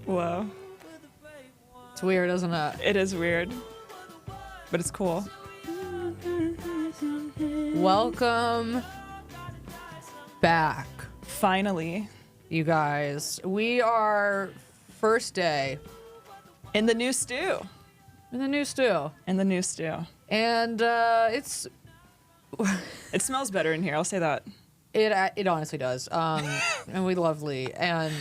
Whoa. It's weird, isn't it? It is weird. But it's cool. Welcome back. Finally. You guys. We are first day. In the new stew. In the new stew. In the new stew. And it's... It smells better in here, I'll say that. It honestly does. And we love Lee. And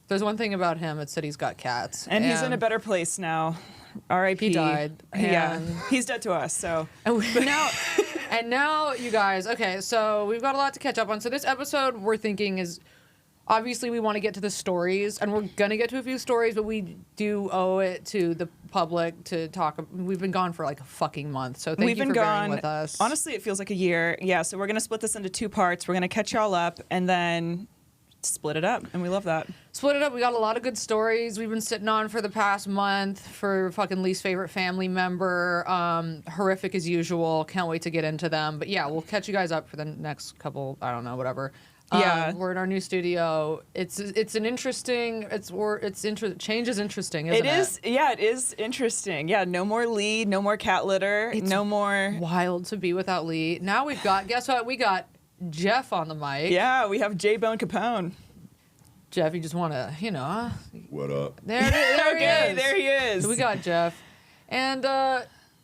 there's one thing about him, it's that he's got cats. And he's in a better place now. R.I.P. He died. Yeah, he's dead to us, so. And now, you guys, okay, so we've got a lot to catch up on. So this episode, we're thinking is, obviously we want to get to the stories, and we're going to get to a few stories, but we do owe it to the public to talk. We've been gone for like a fucking month, so thank you for bearing with us. Honestly, it feels like a year. Yeah, so we're going to split this into two parts. We're going to catch y'all up, and then split it up, and we love that. Split it up. We got a lot of good stories we've been sitting on for the past month for fucking least favorite family member. Horrific as usual. Can't wait to get into them. But yeah, we'll catch you guys up for the next couple, I don't know, whatever. Yeah. We're in our new studio. It's an interesting, change is interesting, isn't it? It is, yeah, it is interesting. Yeah, no more Lee, no more cat litter, no more. Wild to be without Lee. Now we've got, guess what? We got Jeff on the mic. Yeah, we have J-Bone Capone. Jeff, you just want to, What up? There he is. There he is. So we got Jeff. And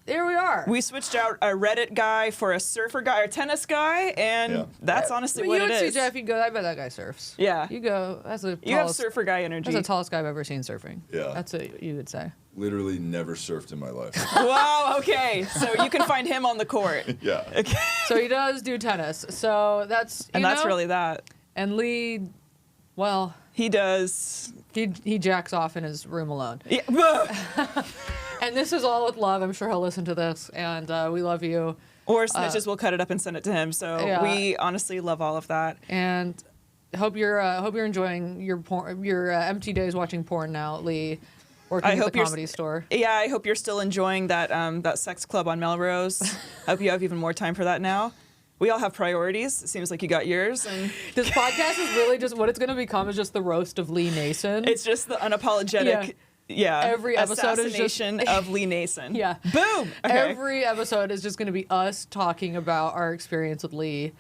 here we are. We switched out a Reddit guy for a surfer guy or tennis guy, and that's honestly what it is. You would see Jeff, you go, I bet that guy surfs. Yeah. You go, that's the tallest. You have surfer guy energy. That's the tallest guy I've ever seen surfing. Yeah. That's what you would say. Literally never surfed in my life. Wow, okay. So you can find him on the court. Yeah. Okay. So he does do tennis. So that's, and that's really that. And Lee, well. He does. He jacks off in his room alone. Yeah. And this is all with love. I'm sure he'll listen to this. And we love you. Or snitches, we'll cut it up and send it to him. So we honestly love all of that. And hope you're enjoying your empty days watching porn now, Lee. Working at the comedy store. Yeah, I hope you're still enjoying that sex club on Melrose. I hope you have even more time for that now. We all have priorities. It seems like you got yours. And this podcast is really just what it's going to become is just the roast of Lee Nason. It's just the unapologetic, every episode assassination is just of Lee Nason. Yeah. Boom. Okay. Every episode is just going to be us talking about our experience with Lee.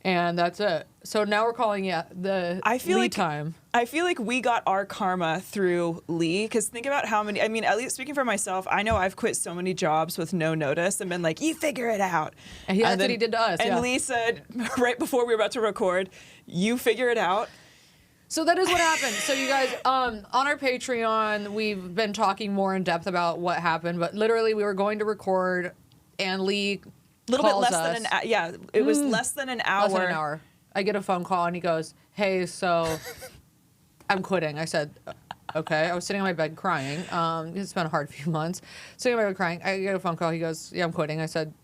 And that's it. So now we're calling it the Lee time. I feel like we got our karma through Lee, because think about how many, at least speaking for myself, I know I've quit so many jobs with no notice and been like, you figure it out. And that's what he did to us. And Lee said, right before we were about to record, you figure it out. So that is what happened. So you guys, on our Patreon, we've been talking more in depth about what happened, but literally we were going to record and Lee little bit less us. than an hour. Yeah, it was less than an hour. Less than an hour. I get a phone call and he goes, hey, so I'm quitting. I said, okay. I was sitting on my bed crying. It's been a hard few months. Sitting on my bed crying. I get a phone call. He goes, yeah, I'm quitting. I said,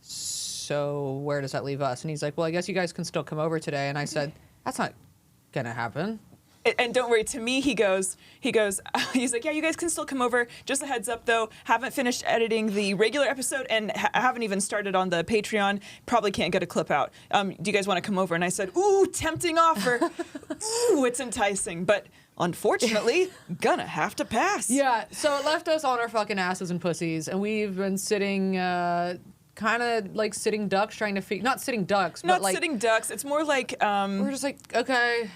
so where does that leave us? And he's like, well, I guess you guys can still come over today. And I said, that's not going to happen. And don't worry, to me, he's like, yeah, you guys can still come over. Just a heads up, though, haven't finished editing the regular episode and haven't even started on the Patreon. Probably can't get a clip out. Do you guys want to come over? And I said, ooh, tempting offer. Ooh, it's enticing. But unfortunately, gonna have to pass. Yeah, so it left us on our fucking asses and pussies. And we've been sitting... kind of like sitting ducks, trying to not sitting ducks, but like... Not sitting ducks. It's more like... We're just like, okay.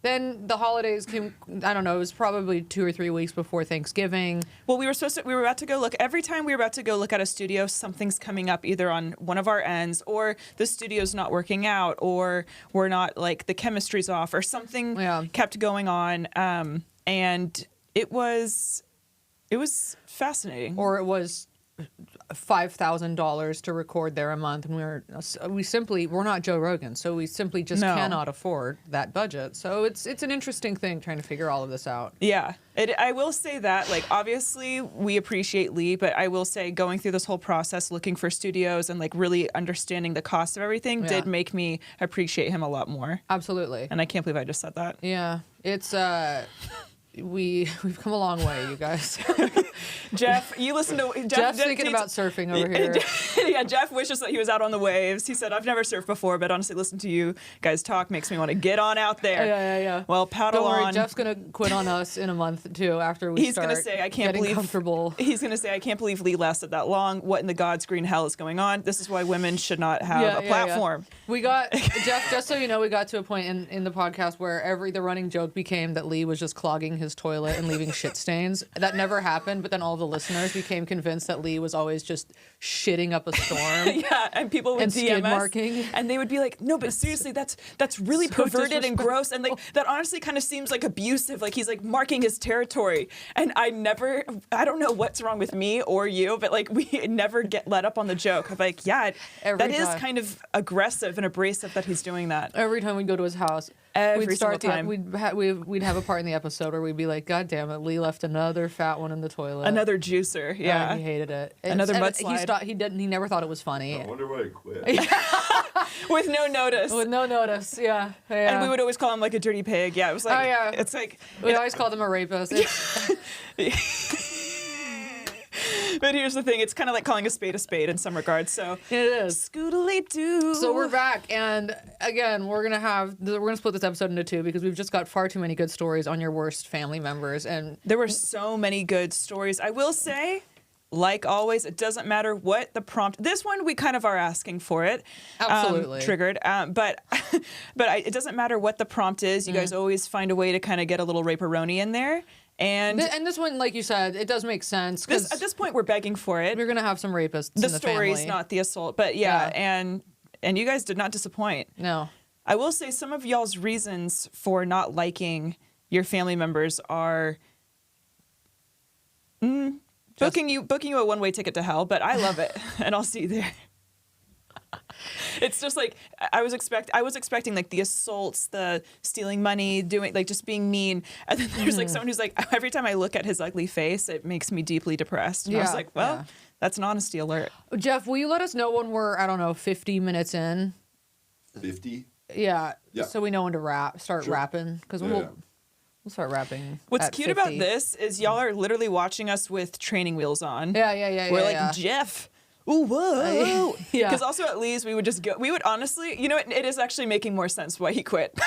Then the holidays came, I don't know, it was probably 2 or 3 weeks before Thanksgiving. Well, we were about to go look. Every time we were about to go look at a studio, something's coming up either on one of our ends, or the studio's not working out, or we're not, like, the chemistry's off, or something kept going on. And it was fascinating. Or it was $5,000 to record there a month, and we're not Joe Rogan, so we simply just cannot afford that budget. So it's an interesting thing trying to figure all of this out. Yeah, I will say that, like, obviously we appreciate Lee, but I will say going through this whole process, looking for studios and like really understanding the cost of everything did make me appreciate him a lot more. Absolutely. And I can't believe I just said that. Yeah, it's we've come a long way, you guys. Jeff, you listen to Jeff's thinking about surfing over here. Yeah, Jeff wishes that he was out on the waves. He said, I've never surfed before, but honestly, listen to you guys talk makes me want to get on out there. Yeah. Well, paddle Don't worry, on. Jeff's gonna quit on us in a month too after we He's start gonna say, I can't getting believe comfortable. He's gonna say, I can't believe Lee lasted that long. What in the God's green hell is going on? This is why women should not have a platform. We got Jeff. Just so you know, we got to a point in the podcast where the running joke became that Lee was just clogging his toilet and leaving shit stains. That never happened, but then all the listeners became convinced that Lee was always just shitting up a storm. Yeah, and people would And DM skid us, marking. and they would be like, "No, but seriously, that's really So perverted and gross, and like disrespectful. that honestly kind of seems like abusive. Like he's like marking his territory." And I don't know what's wrong with me or you, but like we never get let up on the joke of like, yeah, Every that is time. kind of aggressive and abrasive that he's doing that. Every time we'd go to his house, Every we'd start single time. we'd have a part in the episode where we'd be like, God damn it, Lee left another fat one in the toilet. Another juicer, yeah. He hated it. Another And mudslide. He never thought it was funny. I wonder why I quit. With no notice. With no notice, yeah. And we would always call him like a dirty pig. Yeah, it was like, Oh, yeah. it's like, We always called him a rapist. but here's the thing, it's kind of like calling a spade in some regards. So It is. scoodly-doo. So we're back, and again, we're gonna split this episode into two because we've just got far too many good stories on your worst family members, and There were so many good stories. I will say, like always, it doesn't matter what the prompt. This one, we kind of are asking for it. Absolutely. Triggered. But it doesn't matter what the prompt is. You guys always find a way to kind of get a little rape-a-roni in there. And and this one, like you said, it does make sense because at this point, we're begging for it. we're gonna have some rapists The in the stories, family. not the assault. But yeah, and you guys did not disappoint. No. I will say some of y'all's reasons for not liking your family members are booking you a one-way ticket to hell, but I love it, and I'll see you there. It's just like I was expecting like the assaults, the stealing money, doing like just being mean, and then there's like someone who's like, every time I look at his ugly face, it makes me deeply depressed. And I was Yeah, like, well, yeah. that's an honesty alert. Jeff, will you let us know when we're 50 minutes in? 50? Yeah. Yeah. So we know when to start Sure. rapping because Yeah. we'll start rapping. What's at cute 50. about this is y'all are literally watching us with training wheels on. Yeah. We're like, yeah. Jeff. Ooh, whoa. Yeah. Because also at least we would honestly, it is actually making more sense why he quit.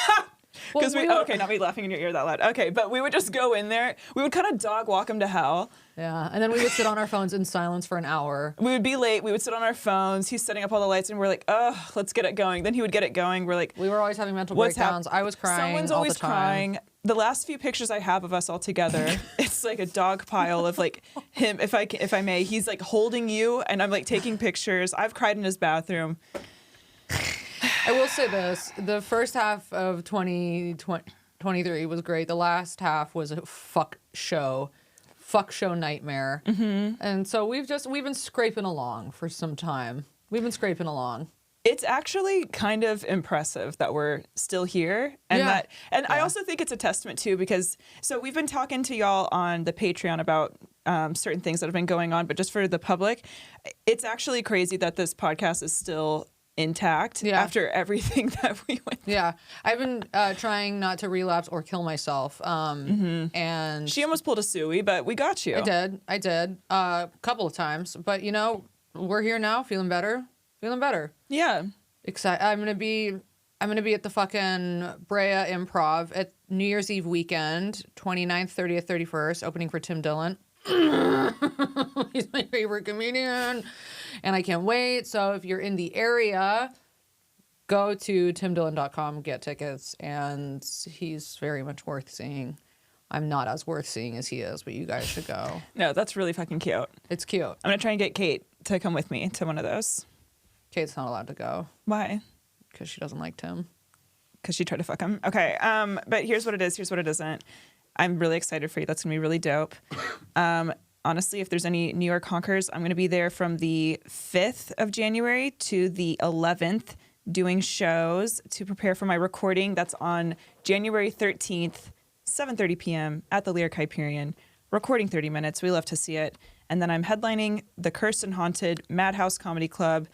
Well, Because okay, not me laughing in your ear that loud. Okay, but we would just go in there. We would kind of dog walk him to hell. Yeah. And then we would sit on our phones in silence for an hour. We would be late. We would sit on our phones. He's setting up all the lights, and we're like, oh, let's get it going. Then he would get it going. We're like, We were always having mental what's breakdowns. I was crying. Someone's all always the time. crying. The last few pictures I have of us all together, it's like a dog pile of like him, if I may. He's like holding you, and I'm like taking pictures. I've cried in his bathroom. I will say this: the first half of 2023 was great. The last half was a fuck show nightmare. Mm-hmm. And so we've been scraping along for some time. We've been scraping along. It's actually kind of impressive that we're still here, and Yeah. I also think it's a testament too, because so we've been talking to y'all on the Patreon about certain things that have been going on, but just for the public, it's actually crazy that this podcast is still intact after everything that we went through. Yeah, I've been trying not to relapse or kill myself. And She almost pulled a Suey, but we got you. I did a couple of times, but we're here now, feeling better. Yeah. Excited. I'm gonna be at the fucking Brea Improv at New Year's Eve weekend, 29th, 30th, 31st, opening for Tim Dillon. He's my favorite comedian, and I can't wait. So if you're in the area, go to timdillon.com, get tickets, and he's very much worth seeing. I'm not as worth seeing as he is, but you guys should go. No, that's really fucking cute. It's cute. I'm gonna try and get Kate to come with me to one of those. Kate's not allowed to go Why? because she doesn't like Tim. Because she tried to fuck him. Okay. But here's what it is. Here's what it isn't. I'm really excited for you. That's gonna be really dope. Honestly, if there's any New York honkers, I'm gonna be there from the 5th of January to the 11th, doing shows to prepare for my recording. That's on January 13th, 7:30 p.m. at the Lyric Hyperion. Recording 30 minutes. We love to see it. And then I'm headlining the Cursed and Haunted Madhouse Comedy Club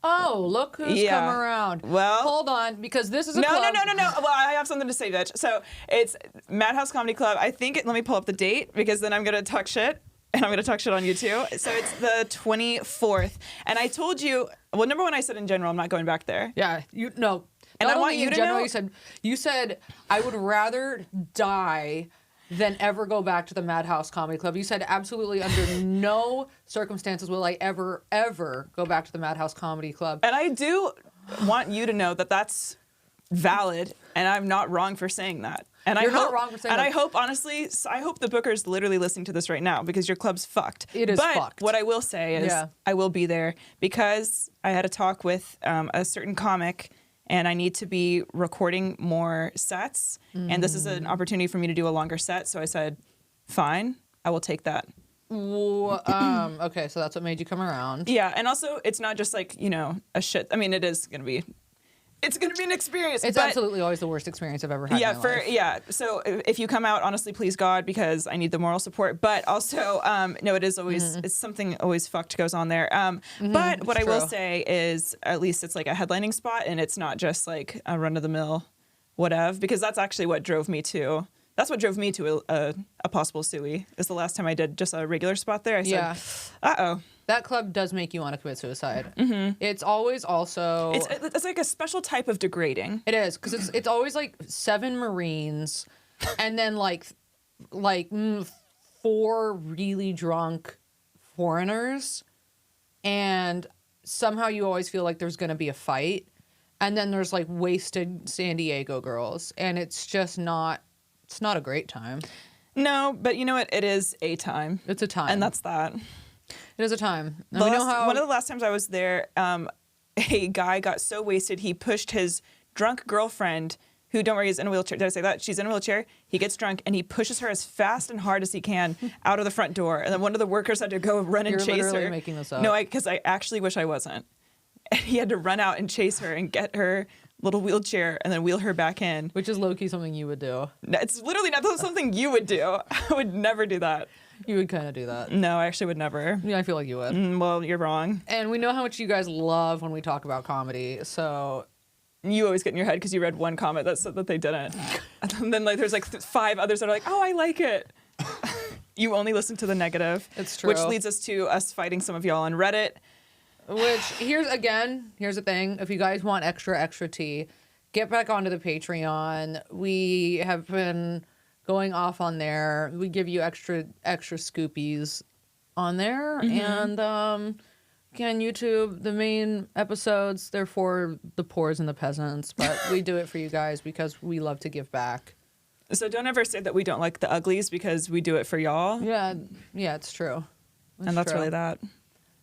Oh, look who's Yeah. come around. Well- hold on, because this is a No. club. Well, I have something to say, bitch. So it's Madhouse Comedy Club. I think let me pull up the date because then I'm gonna talk shit. And I'm going to talk shit on you too. So it's the 24th. And I told you, well, number one, I said in general, I'm not going back there. Yeah, you no. And Not I want only you in to general, know- you said I would rather die than ever go back to the Madhouse Comedy Club. You said absolutely under no circumstances will I ever go back to the Madhouse Comedy Club. And I do want you to know that that's valid, and I'm not wrong for saying that. And You're I not hope, wrong for saying and that. I hope, honestly, I hope the booker's literally listening to this right now because your club's fucked. It is but fucked. What I will say is I will be there because I had a talk with a certain comic, and I need to be recording more sets. And this is an opportunity for me to do a longer set. So I said, fine, I will take that. Okay, so that's what made you come around. Yeah, and also it's not just like, a shit. I mean, it's gonna be an experience. It's but absolutely always the worst experience I've ever had. yeah, in my life. so if you come out, honestly, please God, because I need the moral support. But also, no, it is always it's something always fucked goes on there. But what I will true. say is, at least it's like a headlining spot, and it's not just like a run of the mill, whatever. Because that's actually what drove me to. That's what drove me to a possible suey. Is the last time I did just a regular spot there. I said, uh-oh. That club does make you want to commit suicide. It's always also... It's like a special type of degrading. It is, because it's always like 7 Marines and then like 4 really drunk foreigners, and somehow you always feel like there's going to be a fight, and then there's like wasted San Diego girls, and it's just not... It's not a great time. No, but you know what? It is a time. It's a time. And that's that. It is a time. And we know how... One of the last times I was there, a guy got so wasted he pushed his drunk girlfriend, who, don't worry, is in a wheelchair. Did I say that? She's in a wheelchair. He gets drunk and he pushes her as fast and hard as he can out of the front door. And then one of the workers had to go run and You're chase literally her. making this up. No, because I actually wish I wasn't. And he had to run out and chase her and get her little wheelchair and then wheel her back in. Which is low-key something you would do. No, it's literally not something you would do. I would never do that. You would kind of do that. No, I actually would never. Yeah, I feel like you would. Well, you're wrong. And we know how much you guys love when we talk about comedy, so... You always get in your head because you read one comment that said that they didn't. And then there's 5 others that are like, oh, I like it. You only listen to the negative. It's true. Which leads us to us fighting some of y'all on Reddit. Which, here's the thing. If you guys want extra tea, get back onto the Patreon. We have been going off on there. We give you extra scoopies on there. And again, YouTube, the main episodes, they're for the poors and the peasants. But we do it for you guys because we love to give back. So don't ever say that we don't like the uglies because we do it for y'all. Yeah, it's true. And that's true. really that.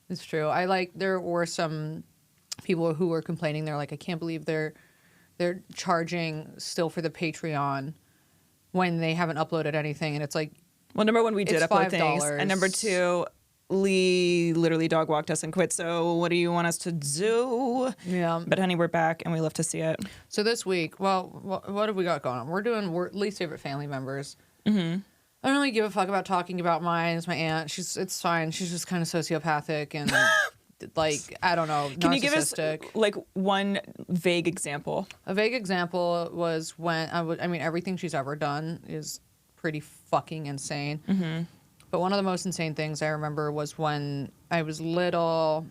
It's true. There were some people who were complaining. They're like, I can't believe they're charging still for the Patreon when they haven't uploaded anything. And it's like, Well, number one, we did It's upload things. $5. And number two, Lee literally dog walked us and quit. So what do you want us to do? yeah. But honey, we're back and we love to see it. So this week, well, what have we got going on? We're least favorite family members. I don't really give a fuck about talking about mine. It's my aunt. It's fine. She's just kind of sociopathic and like, I don't know, narcissistic. Can you give us like one vague example? A vague example was when I mean, everything she's ever done is pretty fucking insane. But one of the most insane things I remember was when I was little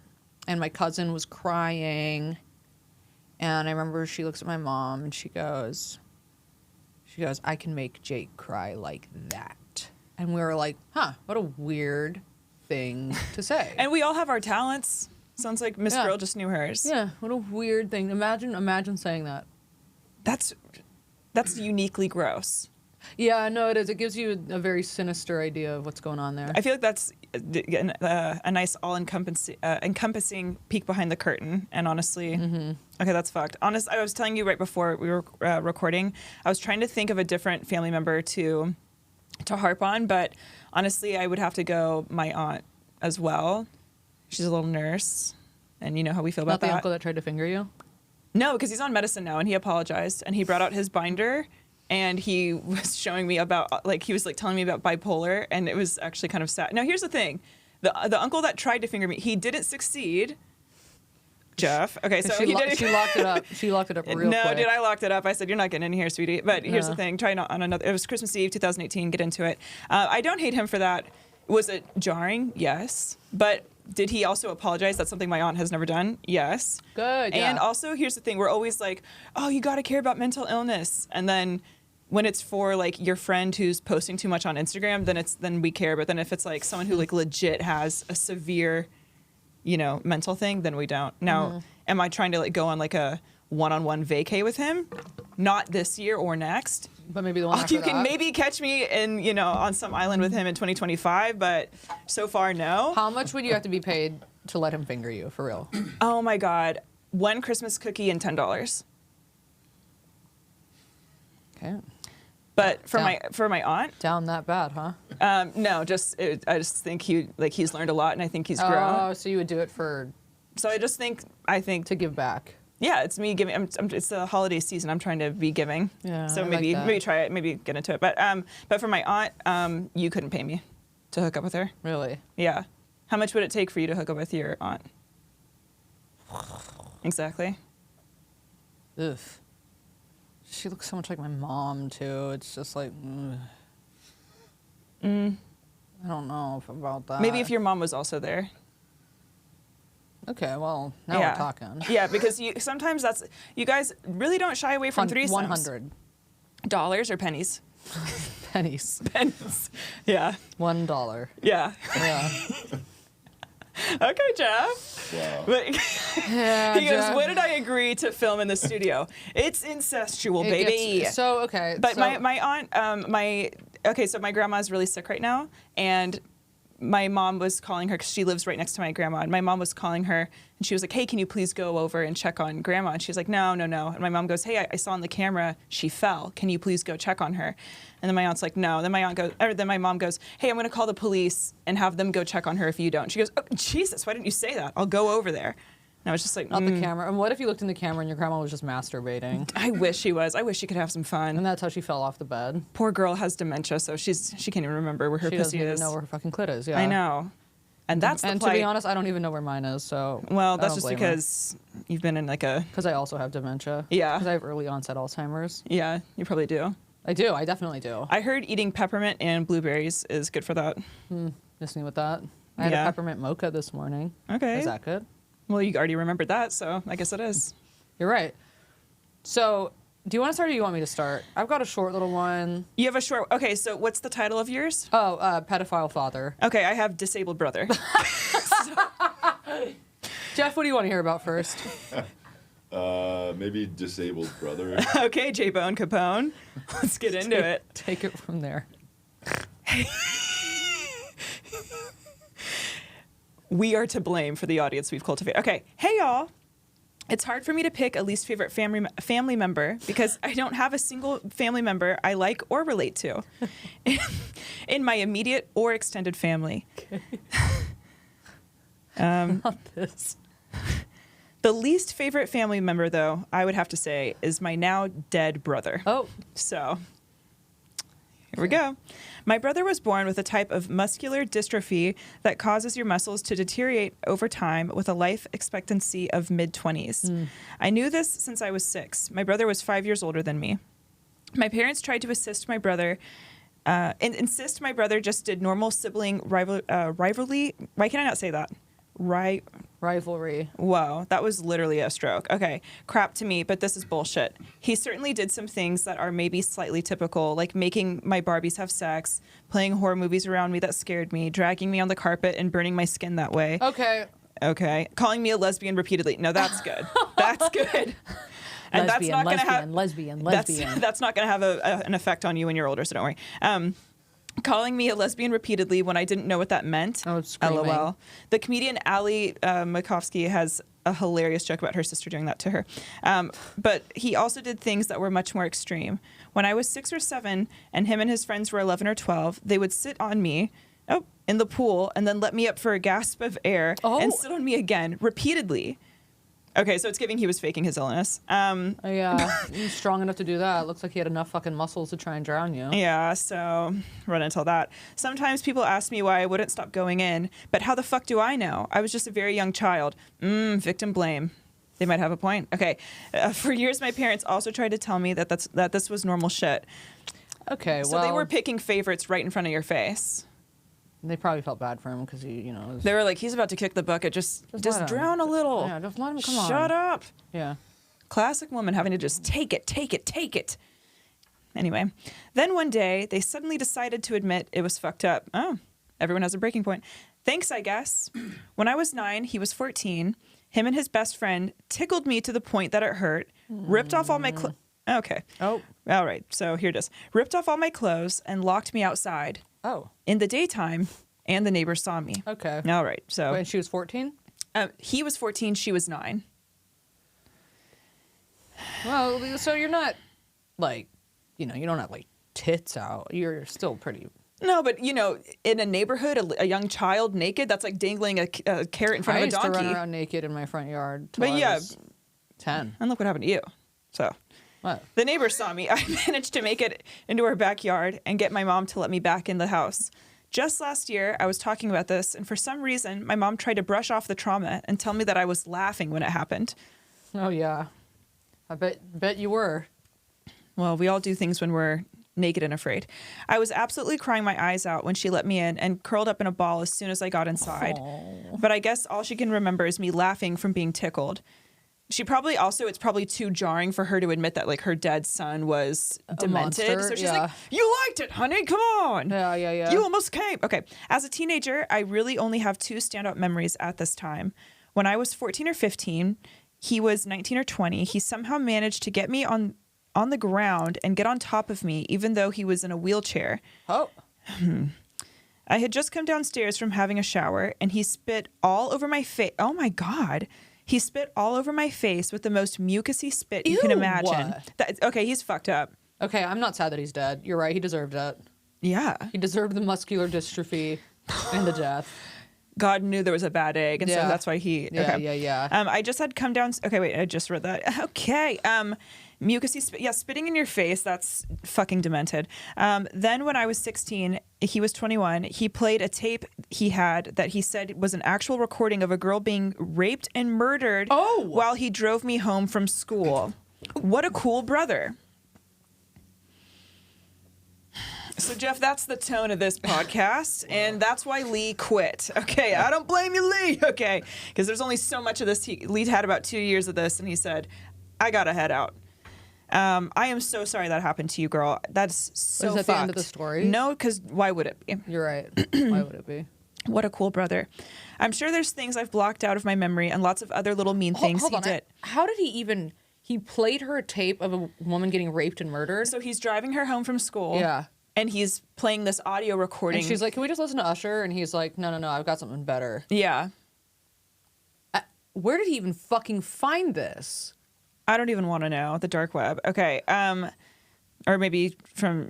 and my cousin was crying. And I remember she looks at my mom and she goes, I can make Jake cry like that. And we were like, huh, what a weird thing to say. And we all have our talents. Sounds like Miss Yeah. Girl just knew hers. Yeah, what a weird thing. Imagine saying that. That's uniquely gross. Yeah, no, it is. It gives you a very sinister idea of what's going on there. I feel like that's a nice encompassing peek behind the curtain. And honestly, okay, that's fucked. I was telling you right before we were recording, I was trying to think of a different family member to harp on, but honestly, I would have to go my aunt as well. She's a little nurse, and you know how we feel Not about the that. uncle that tried to finger you? No, because he's on medicine now, and he apologized, and he brought out his binder, and he was showing me about, like, he was like telling me about bipolar, and it was actually kind of sad. Now, here's the thing: the uncle that tried to finger me, he didn't succeed. Jeff. Okay, so she, he did. she locked it up. She locked it up real No, quick. dude, I locked it up. I said, you're not getting in here, sweetie. But here's Yeah. the thing. Try not on another. It was Christmas Eve, 2018. Get into it. I don't hate him for that. Was it jarring? Yes. But did he also apologize? That's something my aunt has never done. Yes. Good. Yeah. And also, here's the thing. We're always like, oh, you got to care about mental illness. And then when it's for like your friend who's posting too much on Instagram, then we care. But then if it's like someone who like legit has a severe, mental thing, then we don't. Now, am I trying to like go on like a one-on-one vacay with him? Not this year or next. but maybe the one after You can that. maybe catch me in, on some island with him in 2025, but so far, no. How much would you have to be paid to let him finger you, for real? Oh my God. One Christmas cookie and $10. Okay. But for Down. my aunt, Down that bad, huh? no, I just think he's learned a lot, and I think he's grown. Oh, so you would do it So I think to give back. yeah, it's me giving. It's the holiday season. I'm trying to be giving. Yeah, So I like maybe that. maybe try it. Maybe get into it. But for my aunt, you couldn't pay me to hook up with her. Really? Yeah. How much would it take for you to hook up with your aunt? Exactly. Ugh. She looks so much like my mom too. It's just like, I don't know about that. Maybe if your mom was also there. Okay, well, now yeah. we're talking. Yeah, because sometimes you guys really don't shy away from threesomes. 100 dollars or pennies. pennies. Pennies. Yeah. $1. Yeah. Yeah. Okay, Jeff. Wow. But Yeah, he goes, Jeff. "What did I agree to film in the studio? It's incestual, It baby." gets- so okay. But so, my aunt, so my grandma's really sick right now, and my mom was calling her because she lives right next to my grandma. And my mom was calling her, and she was like, "Hey, can you please go over and check on grandma?" And she was like, "No." And my mom goes, "Hey, I saw on the camera she fell. Can you please go check on her?" And then my aunt's like, "No." Then my mom goes, "Hey, I'm going to call the police and have them go check on her if you don't." She goes, "Oh, Jesus, why didn't you say that? I'll go over there." And I was just like, not the camera. And what if you looked in the camera and your grandma was just masturbating? I wish she was. I wish she could have some fun. And that's how she fell off the bed. Poor girl has dementia, so she can't even remember where her She doesn't pussy even is. know where her fucking clit is. Yeah. I know. And that's the And to plight. be honest, I don't even know where mine is. So Well, that's just because you've been in because I also have dementia. Yeah. Because I have early onset Alzheimer's. yeah, you probably do. I do. I definitely do. I heard eating peppermint and blueberries is good for that. Miss me with that. I had Yeah. a peppermint mocha this morning. Okay. Is that good? Well, you already remembered that, so I guess it is. You're right. So, do you want to start or do you want me to start? I've got a short little one. You have a short. Okay, so what's the title of yours? Oh, pedophile father. Okay, I have disabled brother. Jeff, what do you want to hear about first? Maybe disabled brother. Okay, J Bone Capone. Let's get into it. Take it from there. We are to blame for the audience we've cultivated. Okay, hey y'all. It's hard for me to pick a least favorite family member because I don't have a single family member I like or relate to in my immediate or extended family. Not this. The least favorite family member, though, I would have to say, is my now dead brother. Oh, So, here we go. My brother was born with a type of muscular dystrophy that causes your muscles to deteriorate over time with a life expectancy of mid-20s. I knew this since I was 6. My brother was 5 years older than me. My parents tried to assist my brother and insist my brother just did normal sibling rivalry. Why can I not say that? rivalry. Whoa, that was literally a stroke. Okay, crap to me, but this is bullshit. He certainly did some things that are maybe slightly typical, like making my Barbies have sex, playing horror movies around me that scared me, dragging me on the carpet and burning my skin that way. Okay. Okay, calling me a lesbian repeatedly. No, that's good. That's good. And that's not going to have lesbian. That's not going to have an effect on you when you're older, so don't worry. Calling me a lesbian repeatedly when I didn't know what that meant. Oh, screaming. LOL. The comedian Ali Makovsky has a hilarious joke about her sister doing that to her. But he also did things that were much more extreme. When I was 6 or 7 and him and his friends were 11 or 12, they would sit on me in the pool and then let me up for a gasp of air and sit on me again repeatedly. Okay, so it's giving he was faking his illness. Yeah, he's strong enough to do that. Looks like he had enough fucking muscles to try and drown you. Yeah, so run until that. Sometimes people ask me why I wouldn't stop going in, but how the fuck do I know? I was just a very young child. Victim blame. They might have a point. Okay. For years, my parents also tried to tell me that this was normal shit. Okay, So they were picking favorites right in front of your face. They probably felt bad for him because he, was... They were like, he's about to kick the bucket. Just let him. drown a little. Yeah, just let him come on. Shut up. Yeah. Classic woman having to just take it. Anyway, then one day they suddenly decided to admit it was fucked up. Oh, everyone has a breaking point. Thanks, I guess. When I was 9, he was 14. Him and his best friend tickled me to the point that it hurt, ripped off all my clothes. Okay. Oh. All right. So here it is. Ripped off all my clothes and locked me outside. Oh. In the daytime, and the neighbors saw me. Okay. All right. So. When she was 14? He was 14. She was 9. Well, so you're not, like, you don't have, like, tits out. You're still pretty... No, but, in a neighborhood, a young child naked, that's like dangling a carrot in front of a donkey. I used to run around naked in my front yard till I was 10. And look what happened to you. So, what? The neighbors saw me. I managed to make it into our backyard and get my mom to let me back in the house. Just last year, I was talking about this, and for some reason, my mom tried to brush off the trauma and tell me that I was laughing when it happened. Oh, yeah. I bet you were. Well, we all do things when we're naked and afraid. I was absolutely crying my eyes out when she let me in and curled up in a ball as soon as I got inside. Aww. But I guess all she can remember is me laughing from being tickled. She probably also, it's probably too jarring for her to admit that, like, her dead son was demented. Monster, so she's like, you liked it, honey, come on. Yeah. You almost came. Okay. As a teenager, I really only have 2 standout memories at this time. When I was 14 or 15, he was 19 or 20. He somehow managed to get me on the ground and get on top of me, even though he was in a wheelchair. Oh. I had just come downstairs from having a shower, and he spit all over my face. Oh, my God. He spit all over my face with the most mucusy spit you can imagine. Okay, he's fucked up. Okay, I'm not sad that he's dead. You're right. He deserved it. Yeah. He deserved the muscular dystrophy and the death. God knew there was a bad egg, and so that's why he... Yeah, okay. yeah. I just had come down... Okay, wait, I just read that. Okay. Mucusy spit. Yeah, spitting in your face, that's fucking demented. Then when I was 16, he was 21, he played a tape he had that he said was an actual recording of a girl being raped and murdered while he drove me home from school. What a cool brother. So, Jeff, that's the tone of this podcast, and that's why Lee quit. Okay, I don't blame you, Lee. Okay, because there's only so much of this. Lee had about 2 years of this, and he said, I gotta head out. I am so sorry that happened to you, girl. That's so fucked. Is that the end of the story? No, because why would it be? You're right. Why would it be? What a cool brother. I'm sure there's things I've blocked out of my memory and lots of other little mean things he did. How did he even... He played her a tape of a woman getting raped and murdered? So he's driving her home from school. Yeah. And he's playing this audio recording. And she's like, can we just listen to Usher? And he's like, no, I've got something better. Yeah. Where did he even fucking find this? I don't even want to know. The dark web. Okay. Or maybe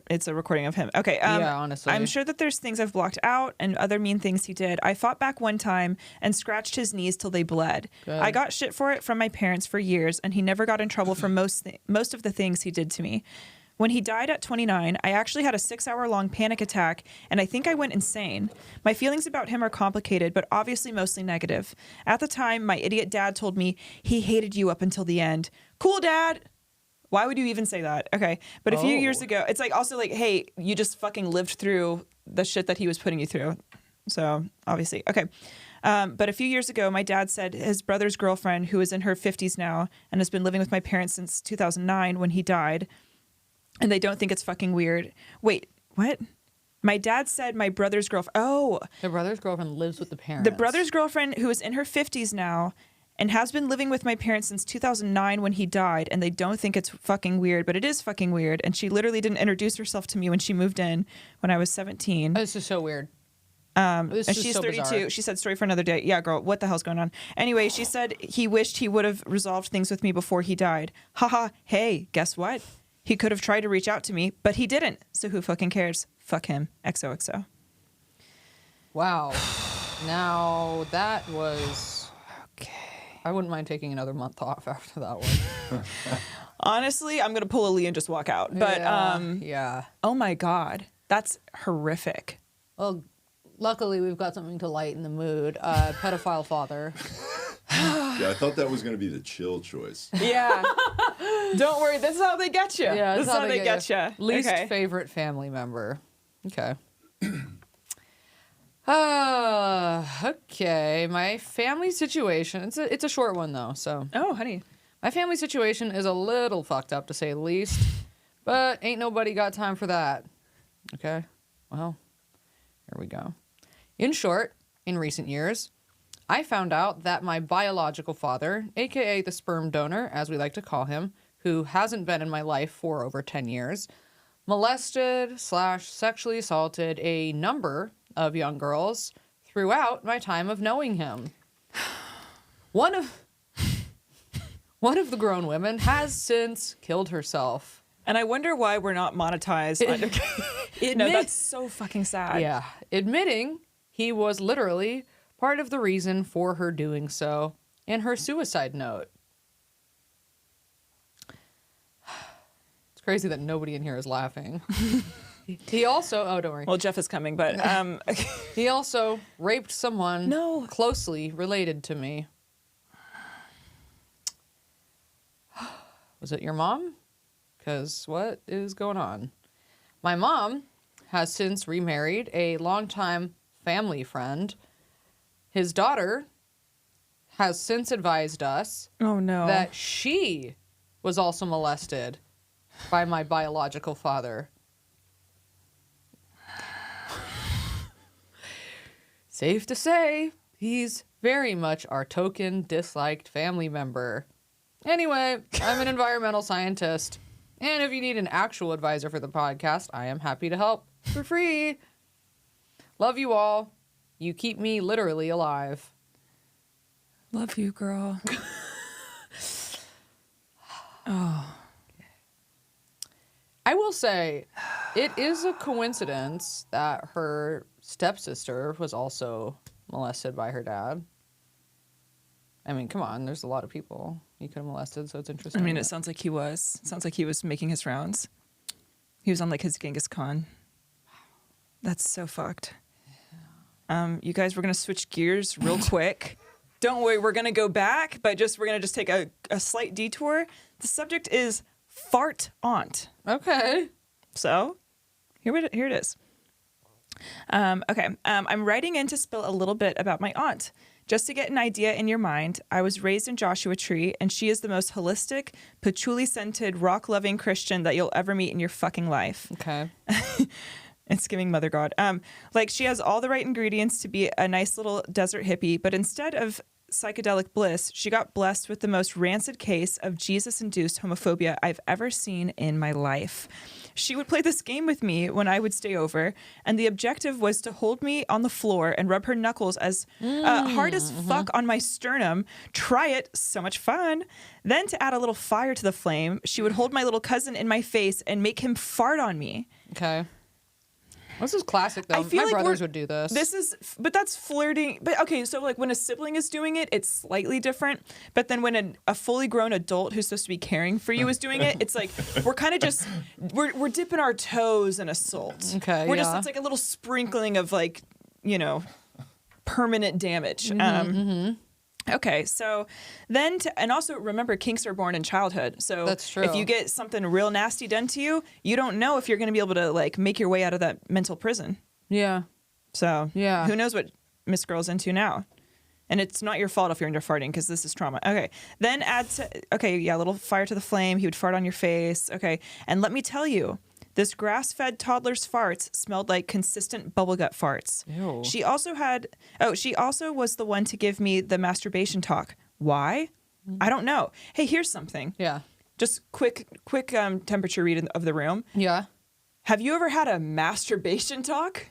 it's a recording of him. Okay. Yeah, honestly. I'm sure that there's things I've blocked out and other mean things he did. I fought back one time and scratched his knees till they bled. Good. I got shit for it from my parents for years, and he never got in trouble for most of the things he did to me. When he died at 29, I actually had a 6-hour-long panic attack, and I think I went insane. My feelings about him are complicated, but obviously mostly negative. At the time, my idiot dad told me he hated you up until the end. Cool, Dad. Why would you even say that? Okay. But a few years ago, it's like also like, hey, you just fucking lived through the shit that he was putting you through. So obviously. Okay. But a few years ago, my dad said his brother's girlfriend, who is in her 50s now and has been living with my parents since 2009 when he died, and they don't think it's fucking weird. Wait, what? My dad said my brother's girlfriend. Oh. The brother's girlfriend lives with the parents. The brother's girlfriend, who is in her 50s now and has been living with my parents since 2009 when he died, and they don't think it's fucking weird, but it is fucking weird. And she literally didn't introduce herself to me when she moved in when I was 17. This is so weird. And she's 32. Bizarre. She said, story for another day. Yeah, girl, what the hell's going on? Anyway, she said he wished he would have resolved things with me before he died. Haha, hey, guess what? He could have tried to reach out to me, but he didn't. So who fucking cares? Fuck him. XOXO. Wow. Now, that was... Okay. I wouldn't mind taking another month off after that one. Honestly, I'm going to pull a Lee and just walk out. But, yeah. oh my God. That's horrific. Well, luckily we've got something to lighten the mood. Pedophile father. Yeah, I thought that was going to be the chill choice. Yeah. Don't worry. This is how they get you. Yeah, this is how they get you. Least Okay. favorite family member. Okay. Okay. My family situation. It's a short one though. So Oh, honey. my family situation is a little fucked up to say the least, but ain't nobody got time for that. Okay. Well, here we go. In short, in recent years, I found out that my biological father, aka the sperm donor, as we like to call him, who hasn't been in my life for over 10 years, molested / sexually assaulted a number of young girls throughout my time of knowing him. One of the grown women has since killed herself. And I wonder why we're not monetized. No, that's so fucking sad. Yeah, admitting he was literally part of the reason for her doing so in her suicide note. It's crazy that nobody in here is laughing. He also, oh, don't worry. Well, Jeff is coming, but He also raped someone No. closely related to me. Was it your mom? Because what is going on? My mom has since remarried a longtime family friend. His daughter has since advised us oh no. that she was also molested by my biological father. Safe to say, he's very much our token disliked family member. Anyway, I'm an environmental scientist, and if you need an actual advisor for the podcast, I am happy to help for free. Love you all. You keep me literally alive. Love you, girl. Oh. I will say, it is a coincidence that her stepsister was also molested by her dad. I mean, come on, there's a lot of people he could have molested, so it's interesting. I mean, it sounds like he was. It sounds like he was making his rounds. He was on like his Genghis Khan. That's so fucked. You guys, we're gonna switch gears real quick. Don't worry, we're gonna go back, but we're gonna just take a slight detour. The subject is fart aunt. Okay. So, here it is. Okay, I'm writing in to spill a little bit about my aunt. Just to get an idea in your mind, I was raised in Joshua Tree, and she is the most holistic, patchouli-scented, rock-loving Christian that you'll ever meet in your fucking life. Okay. It's giving Mother God. Like, she has all the right ingredients to be a nice little desert hippie, but instead of psychedelic bliss, she got blessed with the most rancid case of Jesus-induced homophobia I've ever seen in my life. She would play this game with me when I would stay over, and the objective was to hold me on the floor and rub her knuckles as hard as fuck on my sternum. Try it, so much fun. Then to add a little fire to the flame, she would hold my little cousin in my face and make him fart on me. Okay. This is classic, though. I feel My like brothers would do this. But that's flirting. But okay, so like when a sibling is doing it, it's slightly different. But then when a fully grown adult who's supposed to be caring for you is doing it, it's like we're kind of just we're dipping our toes in assault. Okay, we're yeah. just it's like a little sprinkling of like permanent damage. Okay, so then and also remember, kinks are born in childhood. So That's true. if you get something real nasty done to you, you don't know if you're going to be able to like make your way out of that mental prison. Yeah. So Yeah. who knows what Miss Girl's into now? And it's not your fault if you're into farting because this is trauma. Okay, then a little fire to the flame. He would fart on your face. Okay, and let me tell you, this grass-fed toddler's farts smelled like consistent bubble gut farts. Ew. She also was the one to give me the masturbation talk. Why? I don't know. Hey, here's something. Yeah. Just quick temperature read of the room. Yeah. Have you ever had a masturbation talk?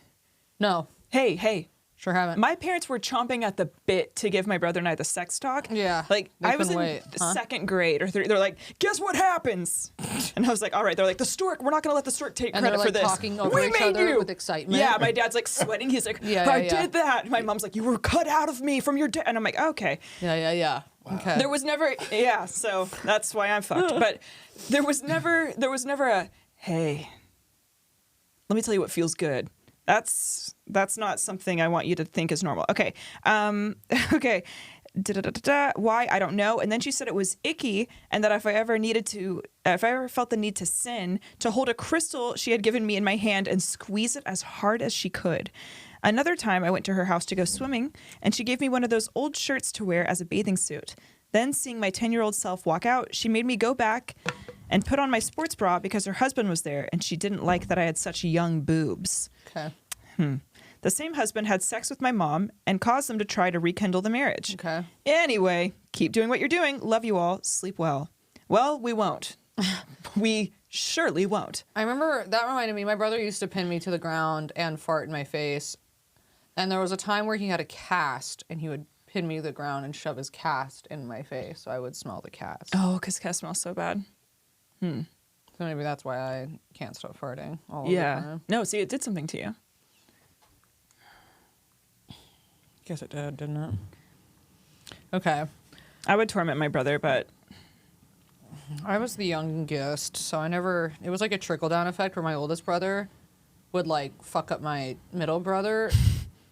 No. Hey. Sure haven't. My parents were chomping at the bit to give my brother and I the sex talk. Yeah, Like, they I was in couldn't wait, huh? second grade or third. They're like, guess what happens? And I was like, all right. They're like, the stork, we're not going to let the stork take And credit they're, for like, this. talking over we each made other you. with excitement. Yeah, my dad's like sweating. He's like, Yeah, I yeah. did that. My mom's like, you were cut out of me from your dad. And I'm like, okay. Yeah. Okay. There was never, so that's why I'm fucked. But there was never a, hey, let me tell you what feels good. That's not something I want you to think is normal. Okay. Okay. Why? I don't know. And then she said it was icky, and that if I ever felt the need to sin, to hold a crystal she had given me in my hand and squeeze it as hard as she could. Another time I went to her house to go swimming, and she gave me one of those old shirts to wear as a bathing suit. Then, seeing my 10-year-old self walk out, she made me go back and put on my sports bra because her husband was there, and she didn't like that I had such young boobs. Okay. The same husband had sex with my mom and caused them to try to rekindle the marriage. Okay. Anyway, keep doing what you're doing. Love you all. Sleep well. Well, we won't. We surely won't. I remember that reminded me, my brother used to pin me to the ground and fart in my face. And there was a time where he had a cast and he would pin me to the ground and shove his cast in my face so I would smell the cast. Oh, because cast smells so bad. So maybe that's why I can't stop farting all the time. No, see, it did something to you. Guess it did, didn't it? Okay. I would torment my brother, but I was the youngest, so it was like a trickle-down effect where my oldest brother would, like, fuck up my middle brother,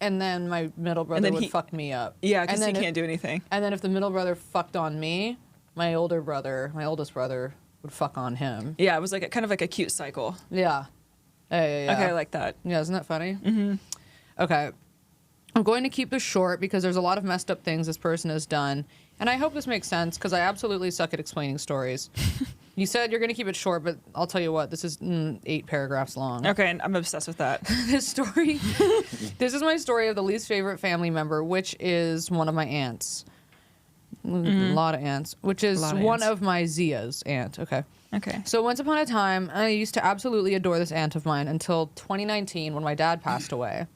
and then my middle brother would fuck me up. Yeah, because he can't do anything. And then if the middle brother fucked on me, my oldest brother would fuck on him. Yeah, it was like kind of like a cute cycle. Yeah. Yeah. Okay, I like that. Yeah, isn't that funny? Mm-hmm. Okay. I'm going to keep this short because there's a lot of messed up things this person has done. And I hope this makes sense because I absolutely suck at explaining stories. You said you're going to keep it short, but I'll tell you what, this is 8 paragraphs long. Okay, and I'm obsessed with that. This is my story of the least favorite family member, which is one of my aunts. A lot of aunts, which is one of my Zia's aunt. Okay. So once upon a time, I used to absolutely adore this aunt of mine until 2019 when my dad passed away.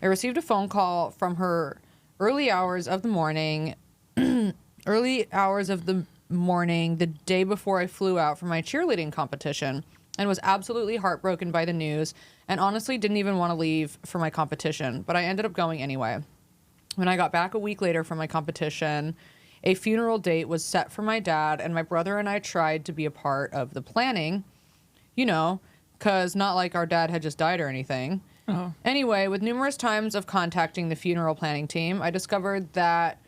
I received a phone call from her early hours of the morning, the day before I flew out for my cheerleading competition, and was absolutely heartbroken by the news and honestly didn't even want to leave for my competition, but I ended up going anyway. When I got back a week later from my competition, a funeral date was set for my dad, and my brother and I tried to be a part of the planning, because not like our dad had just died or anything. Oh. Anyway, with numerous times of contacting the funeral planning team, I discovered that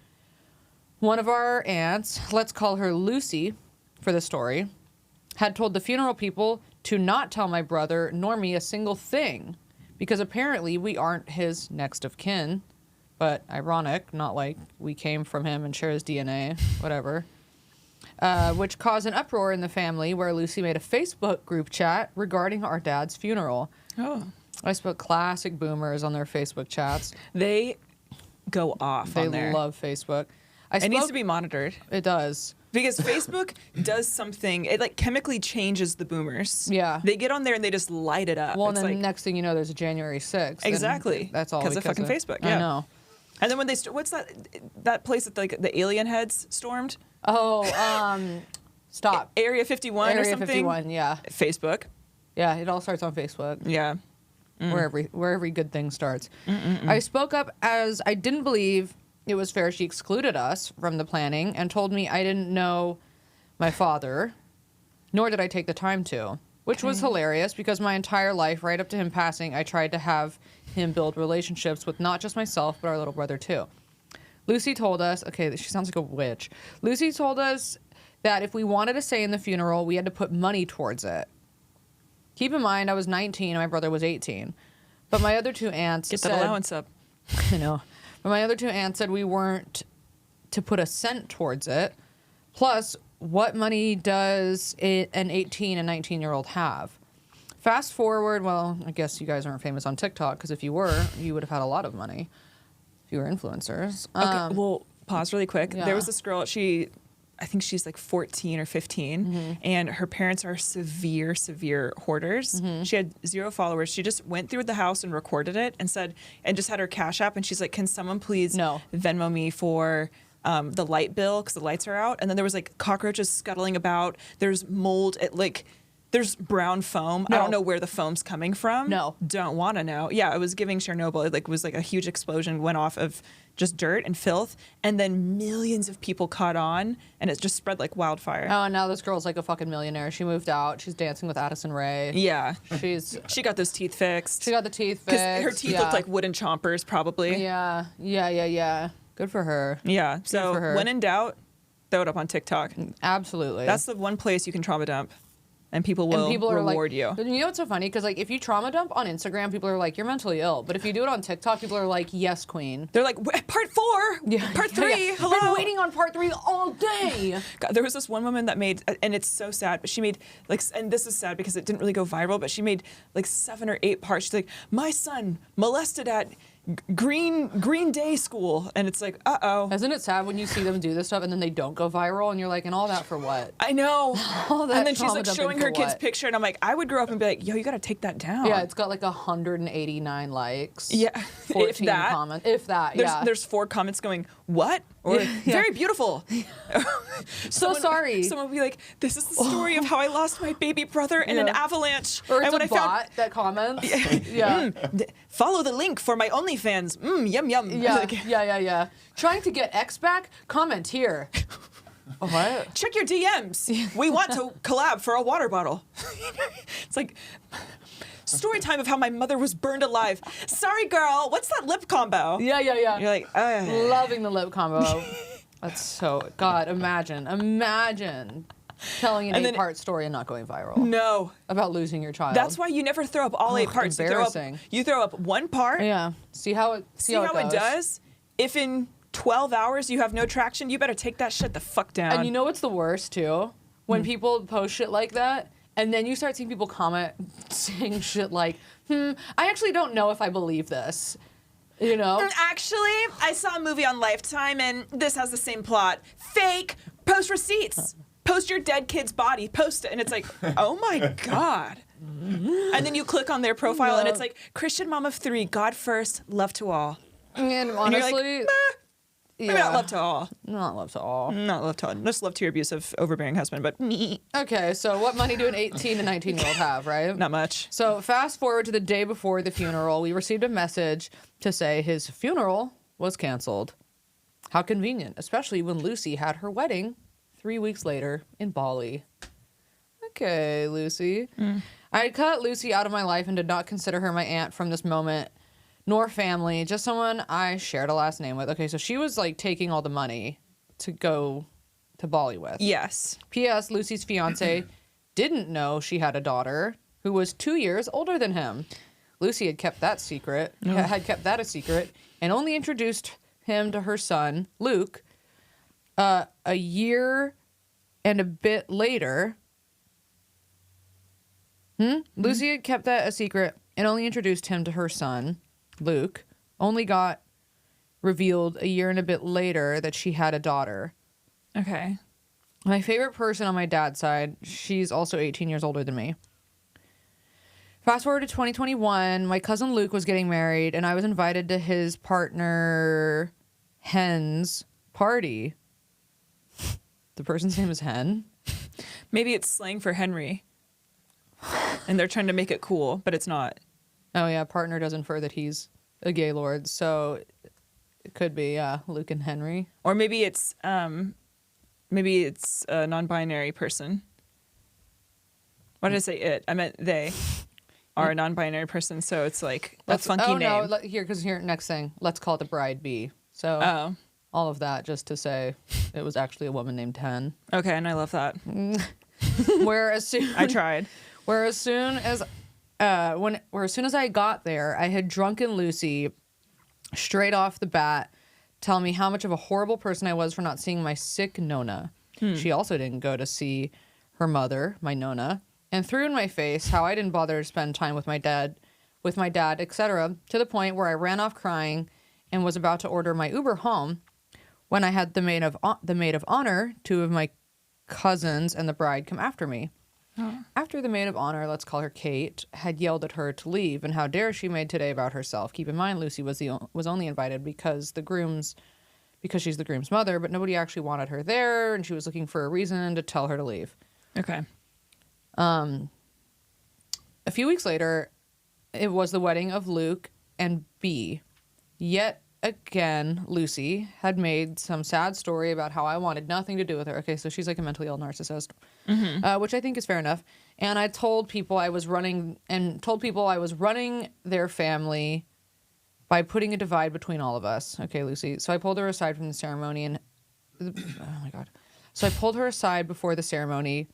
one of our aunts, let's call her Lucy for the story, had told the funeral people to not tell my brother nor me a single thing because apparently we aren't his next of kin. But ironic, not like we came from him and share his DNA, whatever. Which caused an uproar in the family where Lucy made a Facebook group chat regarding our dad's funeral. Oh. I spoke classic boomers on their Facebook chats. They go off on there. They love Facebook. It needs to be monitored. It does. Because Facebook does something, it like chemically changes the boomers. Yeah. They get on there and they just light it up. Well, and then next thing you know, there's a January 6th. Exactly. That's all because of fucking Facebook. Yeah. I know. And then when they, what's that place that like the alien heads stormed? Oh, stop. Area 51 Area or something? 51, yeah. Facebook. Yeah, it all starts on Facebook. Yeah. Where every good thing starts. I spoke up as I didn't believe it was fair she excluded us from the planning and told me I didn't know my father, nor did I take the time to, which was hilarious because my entire life, right up to him passing, I tried to have him build relationships with not just myself, but our little brother too. Lucy told us, okay, she sounds like a witch. Lucy told us that if we wanted to say in the funeral, we had to put money towards it. Keep in mind, I was 19 and my brother was 18. But my other two aunts said... Get that allowance up. I know. But my other two aunts said we weren't to put a cent towards it. Plus, what money does an 18 and 19-year-old have? Fast forward, well, I guess you guys aren't famous on TikTok, because if you were, you would have had a lot of money if you were influencers. Okay, well, pause really quick. Yeah. There was this girl, I think she's like 14 or 15, and her parents are severe hoarders. She had 0 followers. She just went through the house and recorded it and just had her Cash App, and she's like, can someone please Venmo me for the light bill because the lights are out? And then there was like cockroaches scuttling about. There's mold. There's brown foam. I No. don't know where the foam's coming from. No. Don't want to know. Yeah, it was giving Chernobyl. It was like a huge explosion went off of just dirt and filth, and then millions of people caught on, and it just spread like wildfire. Oh, and now this girl's like a fucking millionaire. She moved out. She's dancing with Addison Rae. Yeah. She got those teeth fixed. got the teeth Because fixed. her teeth looked like wooden chompers, probably. Yeah. Good for her. Yeah. So for her. when in doubt, throw it up on TikTok. Absolutely. That's the one place you can trauma dump, and people will reward you. You know what's so funny? Because like if you trauma dump on Instagram, people are like, you're mentally ill. But if you do it on TikTok, people are like, yes, queen. They're like, part 4, part 3, hello. I've been waiting on part 3 all day. God, there was this one woman that made, and it's so sad, but she made like, and this is sad because it didn't really go viral, but she made like 7 or 8 parts. She's like, my son molested at Green Day school, and it's like, uh-oh. Isn't it sad when you see them do this stuff and then they don't go viral and you're like, and all that for what? I know. All that And then she's trauma like dumping showing for her kid's what? picture, and I'm like, I would grow up and be like, yo, you gotta take that down. Yeah, it's got like 189 likes. Yeah, 14 if that. comments. If that, There's 4 comments going, what? Or very beautiful. So sorry. Someone will be like, this is the story of how I lost my baby brother in an avalanche. Or it's and when a I found bot that comments. Yeah. follow the link for my OnlyFans. Yum yum. Yeah, Like, yeah. Trying to get X back? Comment here. What? check your DMs. We want to collab for a water bottle. It's like story time of how my mother was burned alive. Sorry, girl. What's that lip combo? Yeah. You're like, Loving the lip combo. That's so, God, imagine telling an And then 8-part story and not going viral. no. About losing your child. That's why you never throw up all 8 parts. embarrassing. You throw up 1 part. Yeah. See how it goes. does. If in 12 hours you have no traction, you better take that shit the fuck down. And you know what's the worst, too? When people post shit like that, and then you start seeing people comment saying shit like, I actually don't know if I believe this. You know? Actually, I saw a movie on Lifetime, and this has the same plot. Fake. Post receipts. Post your dead kid's body. Post it. And it's like, oh my God. And then you click on their profile, and it's like, Christian mom of 3, God first, love to all. And And you're honestly, like, maybe not love to all. not love to all. Not love to all. Just love to your abusive, overbearing husband, but Okay, so what money do an 18 and 19-year-old have, right? not much. So fast forward to the day before the funeral, we received a message to say his funeral was canceled. How convenient, especially when Lucy had her wedding 3 weeks later in Bali. Okay, Lucy. I cut Lucy out of my life and did not consider her my aunt from this moment, nor family, just someone I shared a last name with. Okay, so she was like taking all the money to go to Bali with. Yes. P.S. Lucy's fiance didn't know she had a daughter who was 2 years older than him. Lucy had kept that secret, a secret, and only introduced him to her son, Luke, a year and a bit later. Lucy had kept that a secret and only introduced him to her son, Luke. Only got revealed a year and a bit later that she had a daughter. Okay. My favorite person on my dad's side, she's also 18 years older than me. Fast forward to 2021, my cousin Luke was getting married, and I was invited to his partner Hen's party. The person's name is Hen. Maybe it's slang for Henry. And they're trying to make it cool, but it's not. Oh yeah, partner does infer that he's a gay lord, so it could be Luke and Henry. Or maybe it's a non-binary person. Why did I say it? I meant they are a non-binary person, so it's like a funky name. No, here, next thing. Let's call it the bride B. So all of that just to say it was actually a woman named Hen. Okay, and I love that. I tried. Where as soon as I got there, I had drunken Lucy straight off the bat tell me how much of a horrible person I was for not seeing my sick Nona. She also didn't go to see her mother, my Nona, and threw in my face how I didn't bother to spend time with my dad, etc., to the point where I ran off crying and was about to order my Uber home when I had the maid of honor, 2 of my cousins, and the bride come after me. After the maid of honor, let's call her Kate, had yelled at her to leave, and how dare she made today about herself. Keep in mind, Lucy was only invited because she's the groom's mother, but nobody actually wanted her there, and she was looking for a reason to tell her to leave. Okay. A few weeks later, it was the wedding of Luke and B. Yet again, Lucy had made some sad story about how I wanted nothing to do with her. Okay, so she's like a mentally ill narcissist, which I think is fair enough. And I told people I was running their family by putting a divide between all of us. Okay, Lucy. So I pulled her aside from the ceremony and, oh my God. So I pulled her aside before the ceremony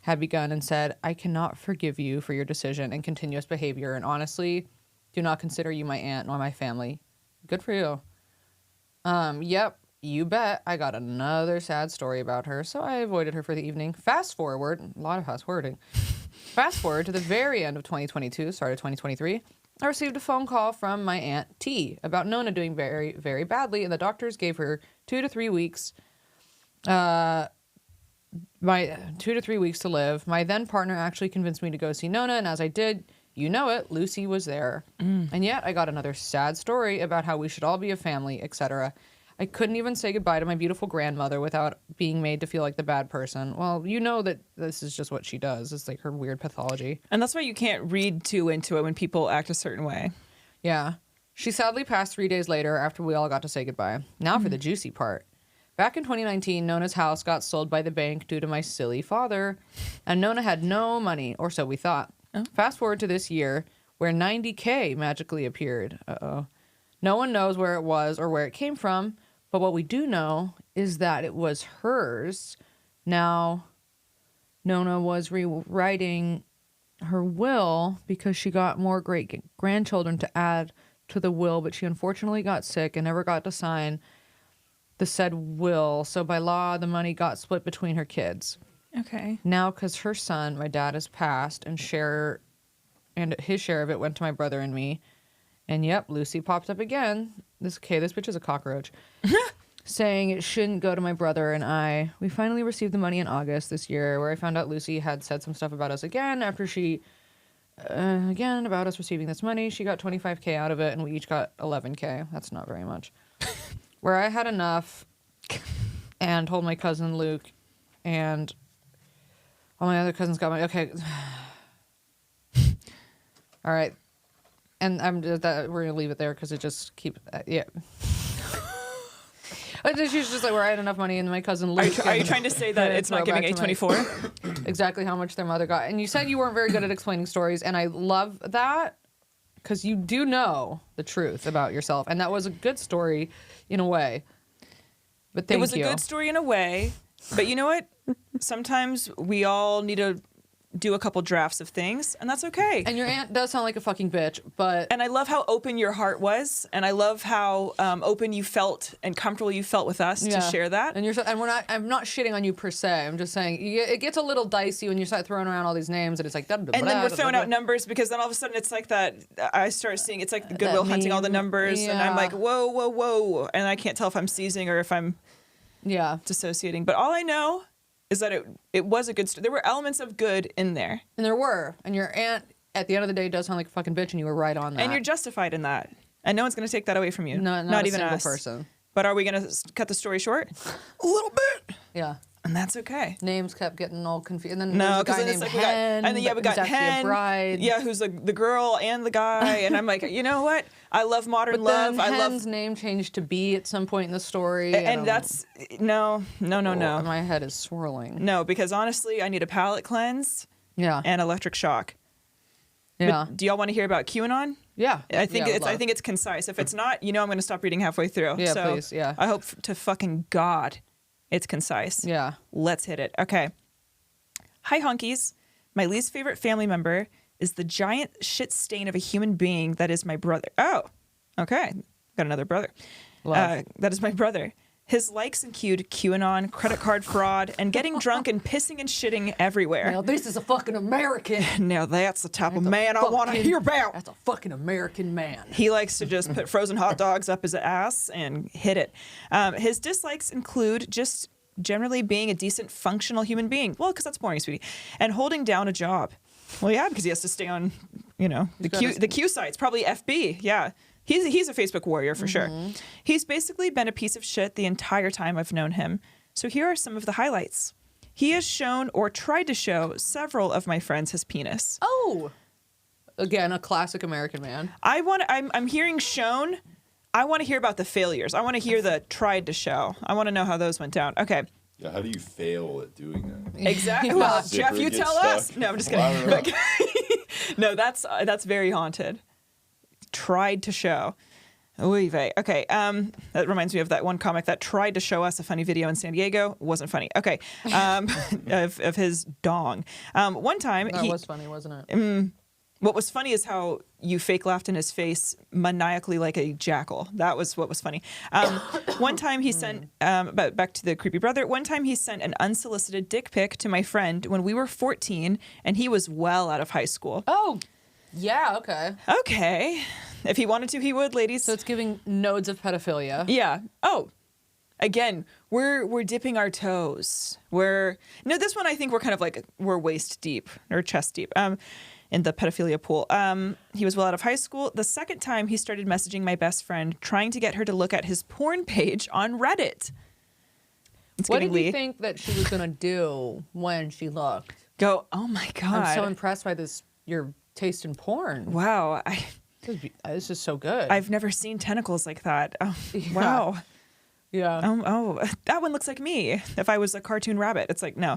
had begun and said, I cannot forgive you for your decision and continuous behavior. And honestly, do not consider you my aunt nor my family. Good for you. Yep, you bet. I got another sad story about her, so I avoided her for the evening. Fast forward, a lot of fast forwarding. Fast forward to the very end of 2022, start of 2023. I received a phone call from my Aunt T about Nona doing very, very badly, and the doctors gave her 2 to 3 weeks. My 2 to 3 weeks to live. My then partner actually convinced me to go see Nona, and as I did, you know it, Lucy was there. And yet I got another sad story about how we should all be a family, etc. I couldn't even say goodbye to my beautiful grandmother without being made to feel like the bad person. Well, you know that this is just what she does. It's like her weird pathology. And that's why you can't read too into it when people act a certain way. Yeah. She sadly passed 3 days later after we all got to say goodbye. Now for the juicy part. Back in 2019, Nona's house got sold by the bank due to my silly father, and Nona had no money, or so we thought. Oh. Fast forward to this year, where $90K magically appeared. Uh-oh. No one knows where it was or where it came from, but what we do know is that it was hers. Now, Nona was rewriting her will because she got more great-grandchildren to add to the will, but she unfortunately got sick and never got to sign the said will, so by law, the money got split between her kids. Okay. Now, because her son, my dad, has passed, and his share of it went to my brother and me. And yep, Lucy popped up again. This bitch is a cockroach. Saying it shouldn't go to my brother and I. We finally received the money in August this year, where I found out Lucy had said some stuff about us again after she, again, about us receiving this money. She got $25K out of it, and we each got $11K. That's not very much. Where I had enough and told my cousin Luke and all my other cousins got money. Okay. All right. And we're going to leave it there because it just yeah. She's just like, where I had enough money and my cousin Luke. Are you trying to say that it's not giving A24? Exactly how much their mother got. And you said you weren't very good at explaining stories, and I love that because you do know the truth about yourself. And that was a good story in a way. But thank you. It was a good story in a way. But you know what? Sometimes we all need to do a couple drafts of things, and that's okay. And your aunt does sound like a fucking bitch, but... And I love how open your heart was, and I love how open you felt and comfortable you felt with us to share that. And I'm not shitting on you per se. I'm just saying it gets a little dicey when you start throwing around all these names, and it's like... And then we're throwing out numbers, because then all of a sudden it's like that, I start seeing, it's like the Goodwill Hunting all the numbers, and I'm like, whoa, whoa, whoa, and I can't tell if I'm seizing or if I'm dissociating. But all I know is that it was a good story. There were elements of good in there. And there were. And your aunt, at the end of the day, does sound like a fucking bitch, and you were right on that. And you're justified in that. And no one's going to take that away from you. Not even a single us. person. But are we going to cut the story short? A little bit. Yeah. And that's okay. Names kept getting all confused. And then no, because it's like we got Hen. A bride. Yeah, who's the girl and the guy. And I'm like, you know what? I love modern love. Then Hen's name changed to B at some point in the story. And that's no. My head is swirling. No, because honestly, I need a palate cleanse. Yeah. And electric shock. Yeah. But do y'all want to hear about QAnon? Yeah. I think it's concise. If it's not, I'm going to stop reading halfway through. Yeah, so please. Yeah. I hope to fucking God it's concise. Yeah. Let's hit it. Okay. Hi, honkies. My least favorite family member is the giant shit stain of a human being that is my brother. Oh, okay. Got another brother. That is my brother. His likes include QAnon, credit card fraud, and getting drunk and pissing and shitting everywhere. Now this is a fucking American. Now that's the type of man I want to hear about. That's a fucking American man. He likes to just put frozen hot dogs up his ass and hit it. His dislikes include just generally being a decent, functional human being. Well, because that's boring, sweetie. And holding down a job. Well, yeah, because he has to stay on, the Q sites, probably FB. Yeah. He's a Facebook warrior for sure. He's basically been a piece of shit the entire time I've known him. So here are some of the highlights. He has shown or tried to show several of my friends his penis. Oh. Again, a classic American man. I'm hearing shown. I want to hear about the failures. I want to hear the tried to show. I want to know how those went down. Okay. Yeah, how do you fail at doing that? Exactly. Well, Zipper Jeff, you gets tell stuck? us. No, I'm just kidding. Well, I don't know. No, that's very haunted. Tried to show. Oy vey. Okay. That reminds me of that one comic that tried to show us a funny video in San Diego. Wasn't funny. Okay. Of his dong. One time That was funny, wasn't it? What was funny is how you fake laughed in his face maniacally like a jackal. That was what was funny. One time he sent, but back to the creepy brother, one time he sent an unsolicited dick pic to my friend when we were 14 and he was well out of high school. Oh, yeah, okay. Okay. If he wanted to, he would, ladies. So it's giving nodes of pedophilia. Yeah. Oh, again, we're dipping our toes. This one I think we're kind of like, we're waist deep or chest deep. In the pedophilia pool. He was well out of high school. The second time he started messaging my best friend, trying to get her to look at his porn page on Reddit. What did you think that she was going to do when she looked? Go, oh my God. I'm so impressed by your taste in porn. Wow. This is so good. I've never seen tentacles like that. Oh, Yeah. wow. Yeah. Oh, that one looks like me. If I was a cartoon rabbit, it's like, no.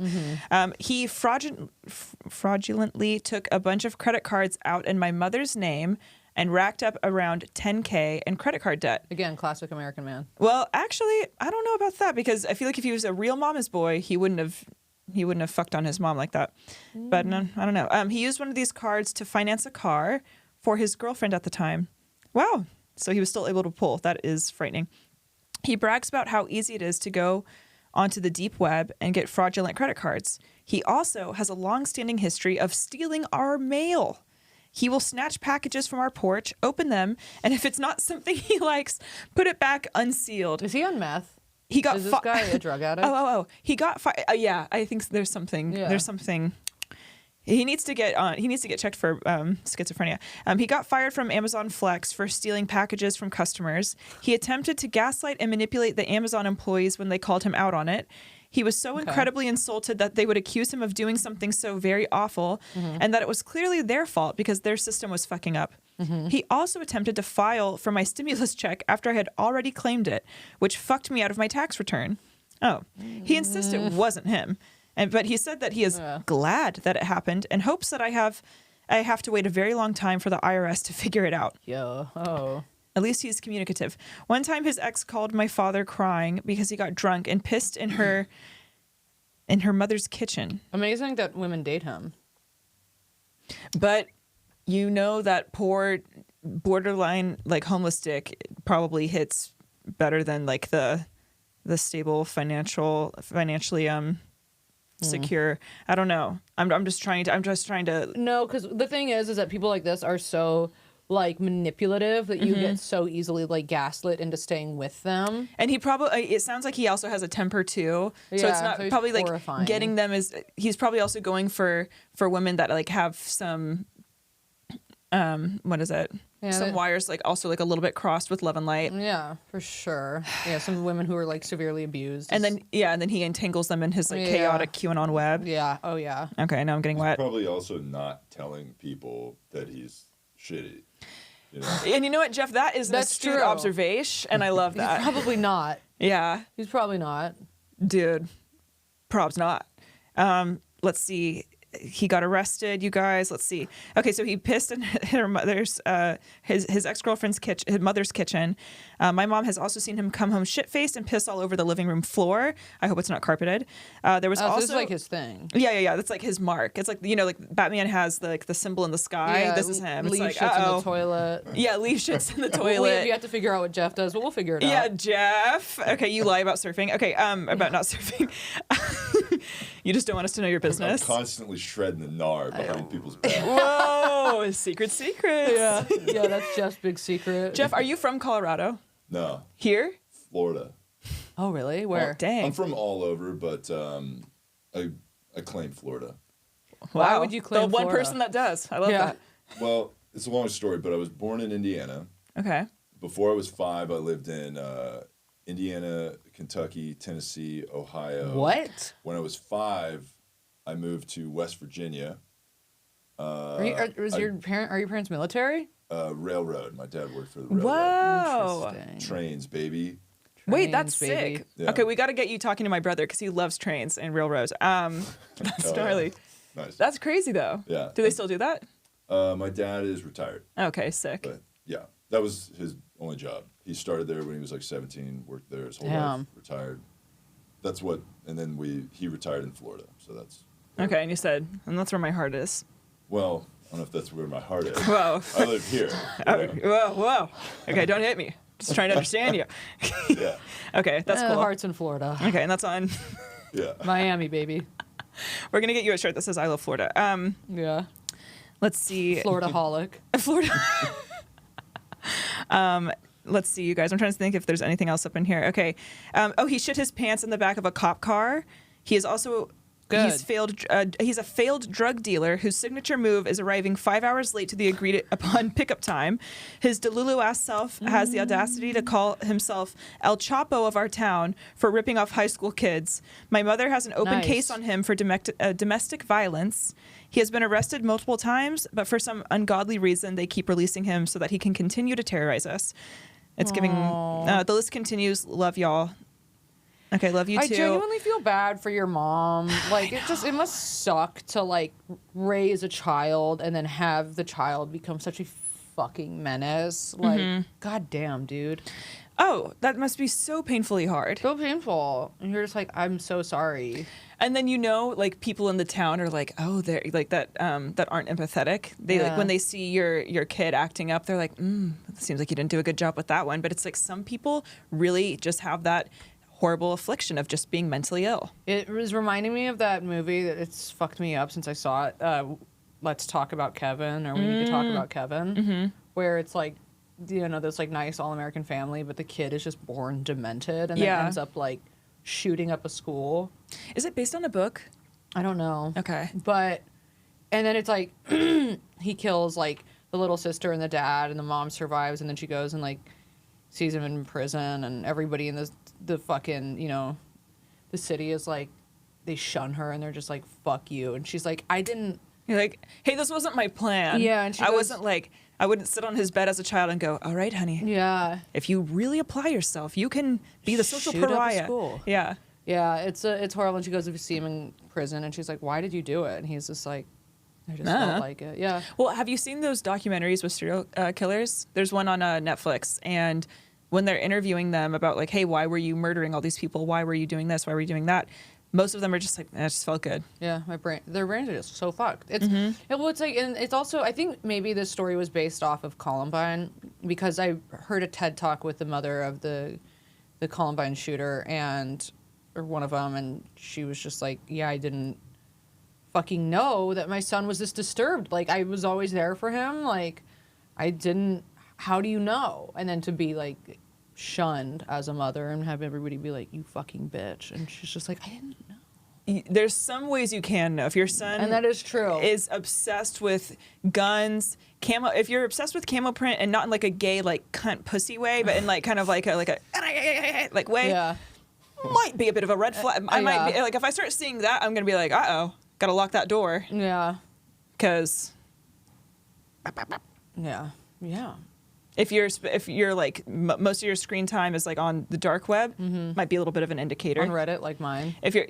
He fraudulently took a bunch of credit cards out in my mother's name and racked up around $10K in credit card debt. Again, classic American man. Well, actually, I don't know about that because I feel like if he was a real mama's boy, he wouldn't have fucked on his mom like that. But no, I don't know. He used one of these cards to finance a car for his girlfriend at the time. Wow. So he was still able to pull. That is frightening. He brags about how easy it is to go onto the deep web and get fraudulent credit cards. He also has a long-standing history of stealing our mail. He will snatch packages from our porch, open them, and if it's not something he likes, put it back unsealed. Is he on meth? He got Is this guy a drug addict? He got yeah, I think there's something. Yeah. There's something. He needs to get checked for schizophrenia. He got fired from Amazon Flex for stealing packages from customers. He attempted to gaslight and manipulate the Amazon employees when they called him out on it. He was so incredibly insulted that they would accuse him of doing something so very awful and that it was clearly their fault because their system was fucking up. He also attempted to file for my stimulus check after I had already claimed it, which fucked me out of my tax return. Oh, he insisted it wasn't him. But he said that he is glad that it happened and hopes that I have to wait a very long time for the IRS to figure it out. Yeah. Oh. At least he's communicative. One time his ex called my father crying because he got drunk and pissed in her mother's kitchen. Amazing that women date him. But you know that poor borderline like homeless dick probably hits better than like the stable financially secure. I don't know. I'm just trying to No, because the thing is that people like this are so like manipulative that you get so easily like gaslit into staying with them. And he probably, it sounds like he also has a temper too. So Yeah, it's not so he's probably like horrifying. getting them he's probably also going for women that like have some, what is it? Yeah, some wires like also like a little bit crossed with love and light. Yeah, for sure. Yeah, some women who are like severely abused. And then he entangles them in his like chaotic QAnon web. Yeah. Oh yeah. Okay, now I'm getting wet. Probably also not telling people that he's shitty. You know? And you know what, Jeff? That's an astute true. observation, and I love that. He's probably not. Yeah, He's probably not. dude. Probs not. Let's see. He got arrested, you guys. Let's see. Okay, so he pissed in her mother's, his ex-girlfriend's kitchen, his mother's kitchen. My mom has also seen him come home shit-faced and piss all over the living room floor. I hope it's not carpeted. There was also So this is like his thing. Yeah. That's like his mark. It's like like Batman has the symbol in the sky. Yeah, This is him. It's Lee like shits in the toilet. Yeah, Lee shits in the We toilet. have to figure out what Jeff does, but we'll figure it Yeah, out. Jeff. Okay, you lie about surfing. Okay, about not surfing. You just don't want us to know your I'm business. constantly shredding the gnar behind people's back. Whoa, secrets. Yeah, that's Jeff's big secret. Jeff, are you from Colorado? No, Here? Florida. Oh, really? Where? Dang. I'm from all over, but I claim Florida. Why would you claim the one Florida? person that does? I love that. Well, it's a long story, but I was born in Indiana. Okay. Before I was 5, I lived in Indiana, Kentucky, Tennessee, Ohio. What? When I was 5, I moved to West Virginia. Are your parents military? Railroad. My dad worked for the railroad. Whoa. Interesting. Trains, baby. Wait, that's Trains, baby. sick. Yeah. Okay, we got to get you talking to my brother because he loves trains and railroads. That's Oh, gnarly. yeah. Nice. That's crazy though. Yeah. Do they still do that? My dad is retired, Okay, sick. but yeah, that was his only job. He started there when he was like 17, worked there his whole life, Damn. retired. And then he retired in Florida, so that's. Okay, and you said, and that's where my heart is. Well, I don't know if that's where my heart is. Whoa. I live here. you know? Whoa. Okay, don't hit me. Just trying to understand you. Yeah, Okay, that's cool. Hearts in Florida. Okay, and that's on. yeah. Miami, baby. We're gonna get you a shirt that says "I love Florida." Yeah. Let's see. Florida holic. Florida. Let's see, you guys. I'm trying to think if there's anything else up in here. Okay. He shit his pants in the back of a cop car. He is also. Good. He's a failed drug dealer whose signature move is arriving 5 hours late to the agreed upon pickup time. His Delulu ass self has the audacity to call himself El Chapo of our town for ripping off high school kids. My mother has an open Nice. case on him for domestic violence. He has been arrested multiple times, but for some ungodly reason, they keep releasing him so that he can continue to terrorize us. It's giving. The list continues. Love y'all. Okay, love you too. I genuinely feel bad for your mom. Like it must suck to like raise a child and then have the child become such a fucking menace. Like, goddamn, dude. Oh, that must be so painfully hard. So painful. And you're just like, I'm so sorry. And then like people in the town are like, oh, they're like that that aren't empathetic. They like Yeah. when they see your kid acting up, they're like, it seems like you didn't do a good job with that one. But it's like some people really just have that horrible affliction of just being mentally ill. It was reminding me of that movie that it's fucked me up since I saw it. Let's Talk About Kevin, or We Need to Talk About Kevin, where it's like, this like nice all-American family, but the kid is just born demented and then ends up like shooting up a school. Is it based on a book? I don't know. Okay. And then it's like he kills like the little sister and the dad, and the mom survives, and then she goes and like sees him in prison, and everybody in the fucking, the city is like, they shun her, and they're just like, fuck you. And she's like, You're like, hey, this wasn't my plan. Yeah, and she I goes- wasn't like, I wouldn't sit on his bed as a child and go, all right, honey. yeah. If you really apply yourself, you can be the social Shoot up a pariah. school. Yeah. Yeah, it's horrible. And she goes to see him in prison, and she's like, why did you do it? And he's just like, I just felt like it. Yeah. Well, have you seen those documentaries with serial killers? There's one on Netflix, and when they're interviewing them about like, hey, why were you murdering all these people? Why were you doing this? Why were you doing that? Most of them are just like, it just felt good. Yeah, their brains are just so fucked. It's it's like, and it's also, I think maybe this story was based off of Columbine, because I heard a TED talk with the mother of the Columbine shooter, or one of them, and she was just like, yeah, I didn't fucking know that my son was this disturbed. Like, I was always there for him. Like, I didn't. How do you know? And then to be like shunned as a mother and have everybody be like, you fucking bitch, and she's just like, I didn't know. There's some ways you can know. If your son And that is true. is obsessed with guns, camo. If you're obsessed with camo print and not in like a gay like cunt pussy way, but in like kind of like a like way, Yeah. might be a bit of a red flag. I might be like, if I start seeing that, I'm gonna be like, gotta lock that door, Yeah. because Yeah. Yeah. if you're like most of your screen time is like on the dark web, might be a little bit of an indicator. On Reddit, like mine. If you're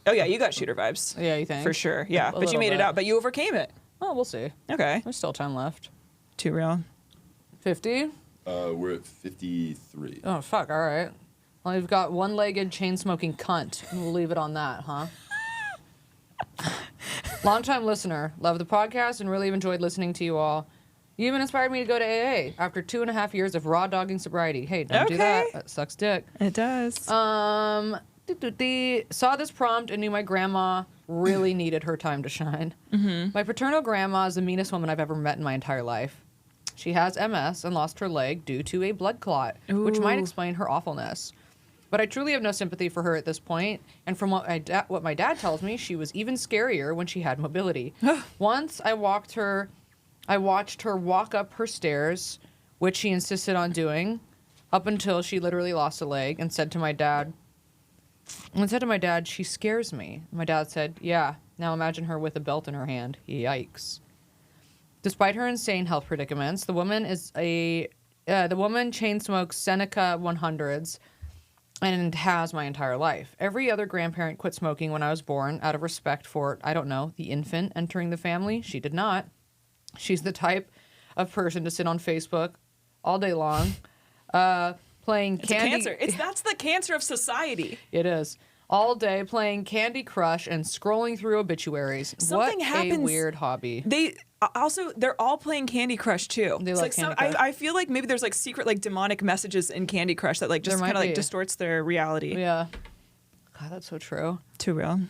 oh yeah, you got shooter vibes. Yeah, you think? For sure, yeah. A But you little made it bit. out. But you overcame it. Oh, we'll see. Okay, There's still time left. too real. 50? We're at 53. Oh, fuck. All right. Well, you've got one-legged, chain-smoking cunt. We'll leave it on that, huh? Long-time listener. Love the podcast and really enjoyed listening to you all. You even inspired me to go to AA after 2.5 years of raw dogging sobriety. Hey, don't do that. Okay. That sucks dick. It does. Saw this prompt and knew my grandma really needed her time to shine. My paternal grandma is the meanest woman I've ever met in my entire life. She has MS and lost her leg due to a blood clot, which might Ooh. explain her awfulness. But I truly have no sympathy for her at this point, and from what my dad tells me, she was even scarier when she had mobility. Once I watched her walk up her stairs, which she insisted on doing, up until she literally lost a leg, and said to my dad, she scares me. My dad said, yeah, Now imagine her with a belt in her hand. Yikes. Despite her insane health predicaments, the woman chain smokes Seneca 100s and has my entire life. Every other grandparent quit smoking when I was born out of respect for, I don't know, the infant entering the family. She did not. She's the type of person to sit on Facebook all day long, playing candy. It's a cancer. That's the cancer of society. It is. All day playing Candy Crush and scrolling through obituaries. Something happens. A weird hobby. They're all playing Candy Crush too. They it's love like Candy Crush. I feel like maybe there's like secret like demonic messages in Candy Crush that like just kind of like distorts their reality. Yeah. God, that's so true. Too real.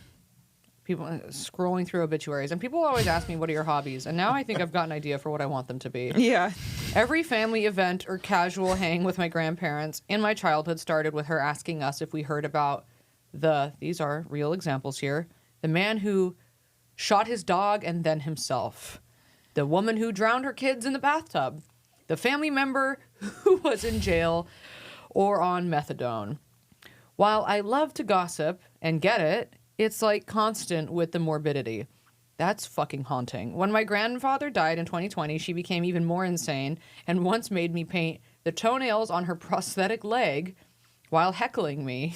People scrolling through obituaries. And people always ask me, what are your hobbies? And now I think I've got an idea for what I want them to be. Yeah. Every family event or casual hang with my grandparents in my childhood started with her asking us if we heard about these are real examples here, the man who shot his dog and then himself, the woman who drowned her kids in the bathtub, the family member who was in jail or on methadone. While I love to gossip and get it, it's like constant with the morbidity. That's fucking haunting. When my grandfather died in 2020, she became even more insane and once made me paint the toenails on her prosthetic leg while heckling me.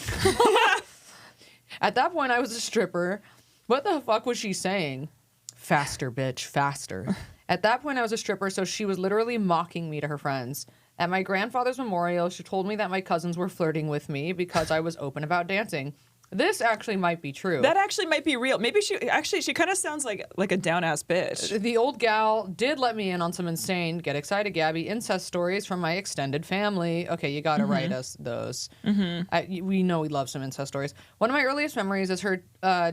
At that point, I was a stripper. What the fuck was she saying? Faster, bitch, faster. At that point, I was a stripper, so she was literally mocking me to her friends. At my grandfather's memorial, she told me that my cousins were flirting with me because I was open about dancing. This actually might be true. That actually might be real. Maybe she kind of sounds like a down-ass bitch. The old gal did let me in on some insane, get excited, Gabby, incest stories from my extended family. Okay, you gotta write us those. We know we love some incest stories. One of my earliest memories is her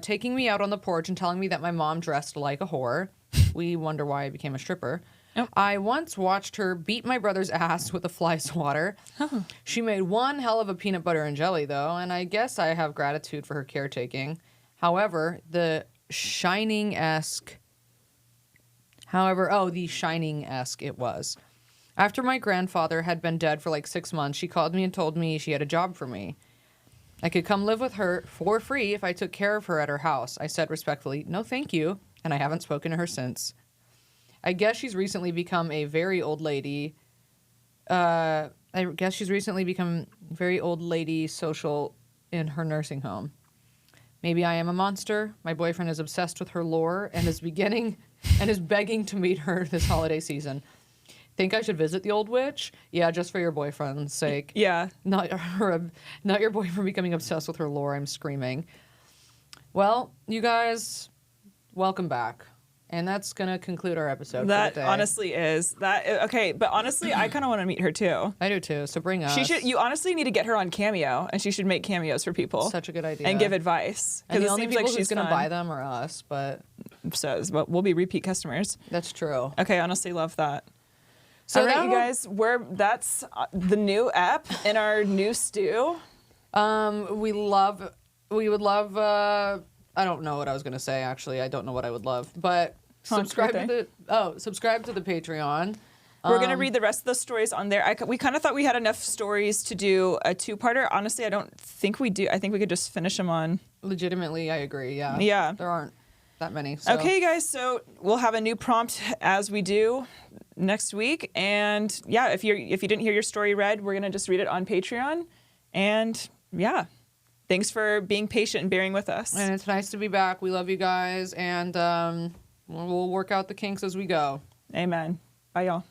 taking me out on the porch and telling me that my mom dressed like a whore. We wonder why I became a stripper. Yep. I once watched her beat my brother's ass with a fly swatter. Oh. She made one hell of a peanut butter and jelly, though, and I guess I have gratitude for her caretaking. However, the Shining-esque it was. After my grandfather had been dead for like 6 months, she called me and told me she had a job for me. I could come live with her for free if I took care of her at her house. I said respectfully, no thank you, and I haven't spoken to her since. I guess she's recently become a very old lady. Social in her nursing home. Maybe I am a monster. My boyfriend is obsessed with her lore and is begging to meet her this holiday season. Think I should visit the old witch? Yeah, just for your boyfriend's sake. Yeah. Not your boyfriend becoming obsessed with her lore. I'm screaming. Well, you guys, welcome back. And that's going to conclude our episode That for the day. honestly is. Okay, but honestly, I kind of want to meet her too. I do too, so bring us. You honestly need to get her on Cameo, and she should make cameos for people. Such a good idea. And give advice. And the it only seems people like who's she's going to fun. buy them are us, but... But we'll be repeat customers. That's true. Okay, honestly love that. So all right, you guys, that's the new app in our new stew. We would love, I don't know what I was going to say, actually. I don't know what I would love, but... Subscribe to the Patreon. We're going to read the rest of the stories on there. We kind of thought we had enough stories to do a two-parter. Honestly, I don't think we do. I think we could just finish them on. Legitimately, I agree, yeah. Yeah. There aren't that many. So. Okay, guys, so we'll have a new prompt as we do next week. And yeah, if you didn't hear your story read, we're going to just read it on Patreon. And yeah, thanks for being patient and bearing with us. And it's nice to be back. We love you guys. And we'll work out the kinks as we go. Amen. Bye, y'all.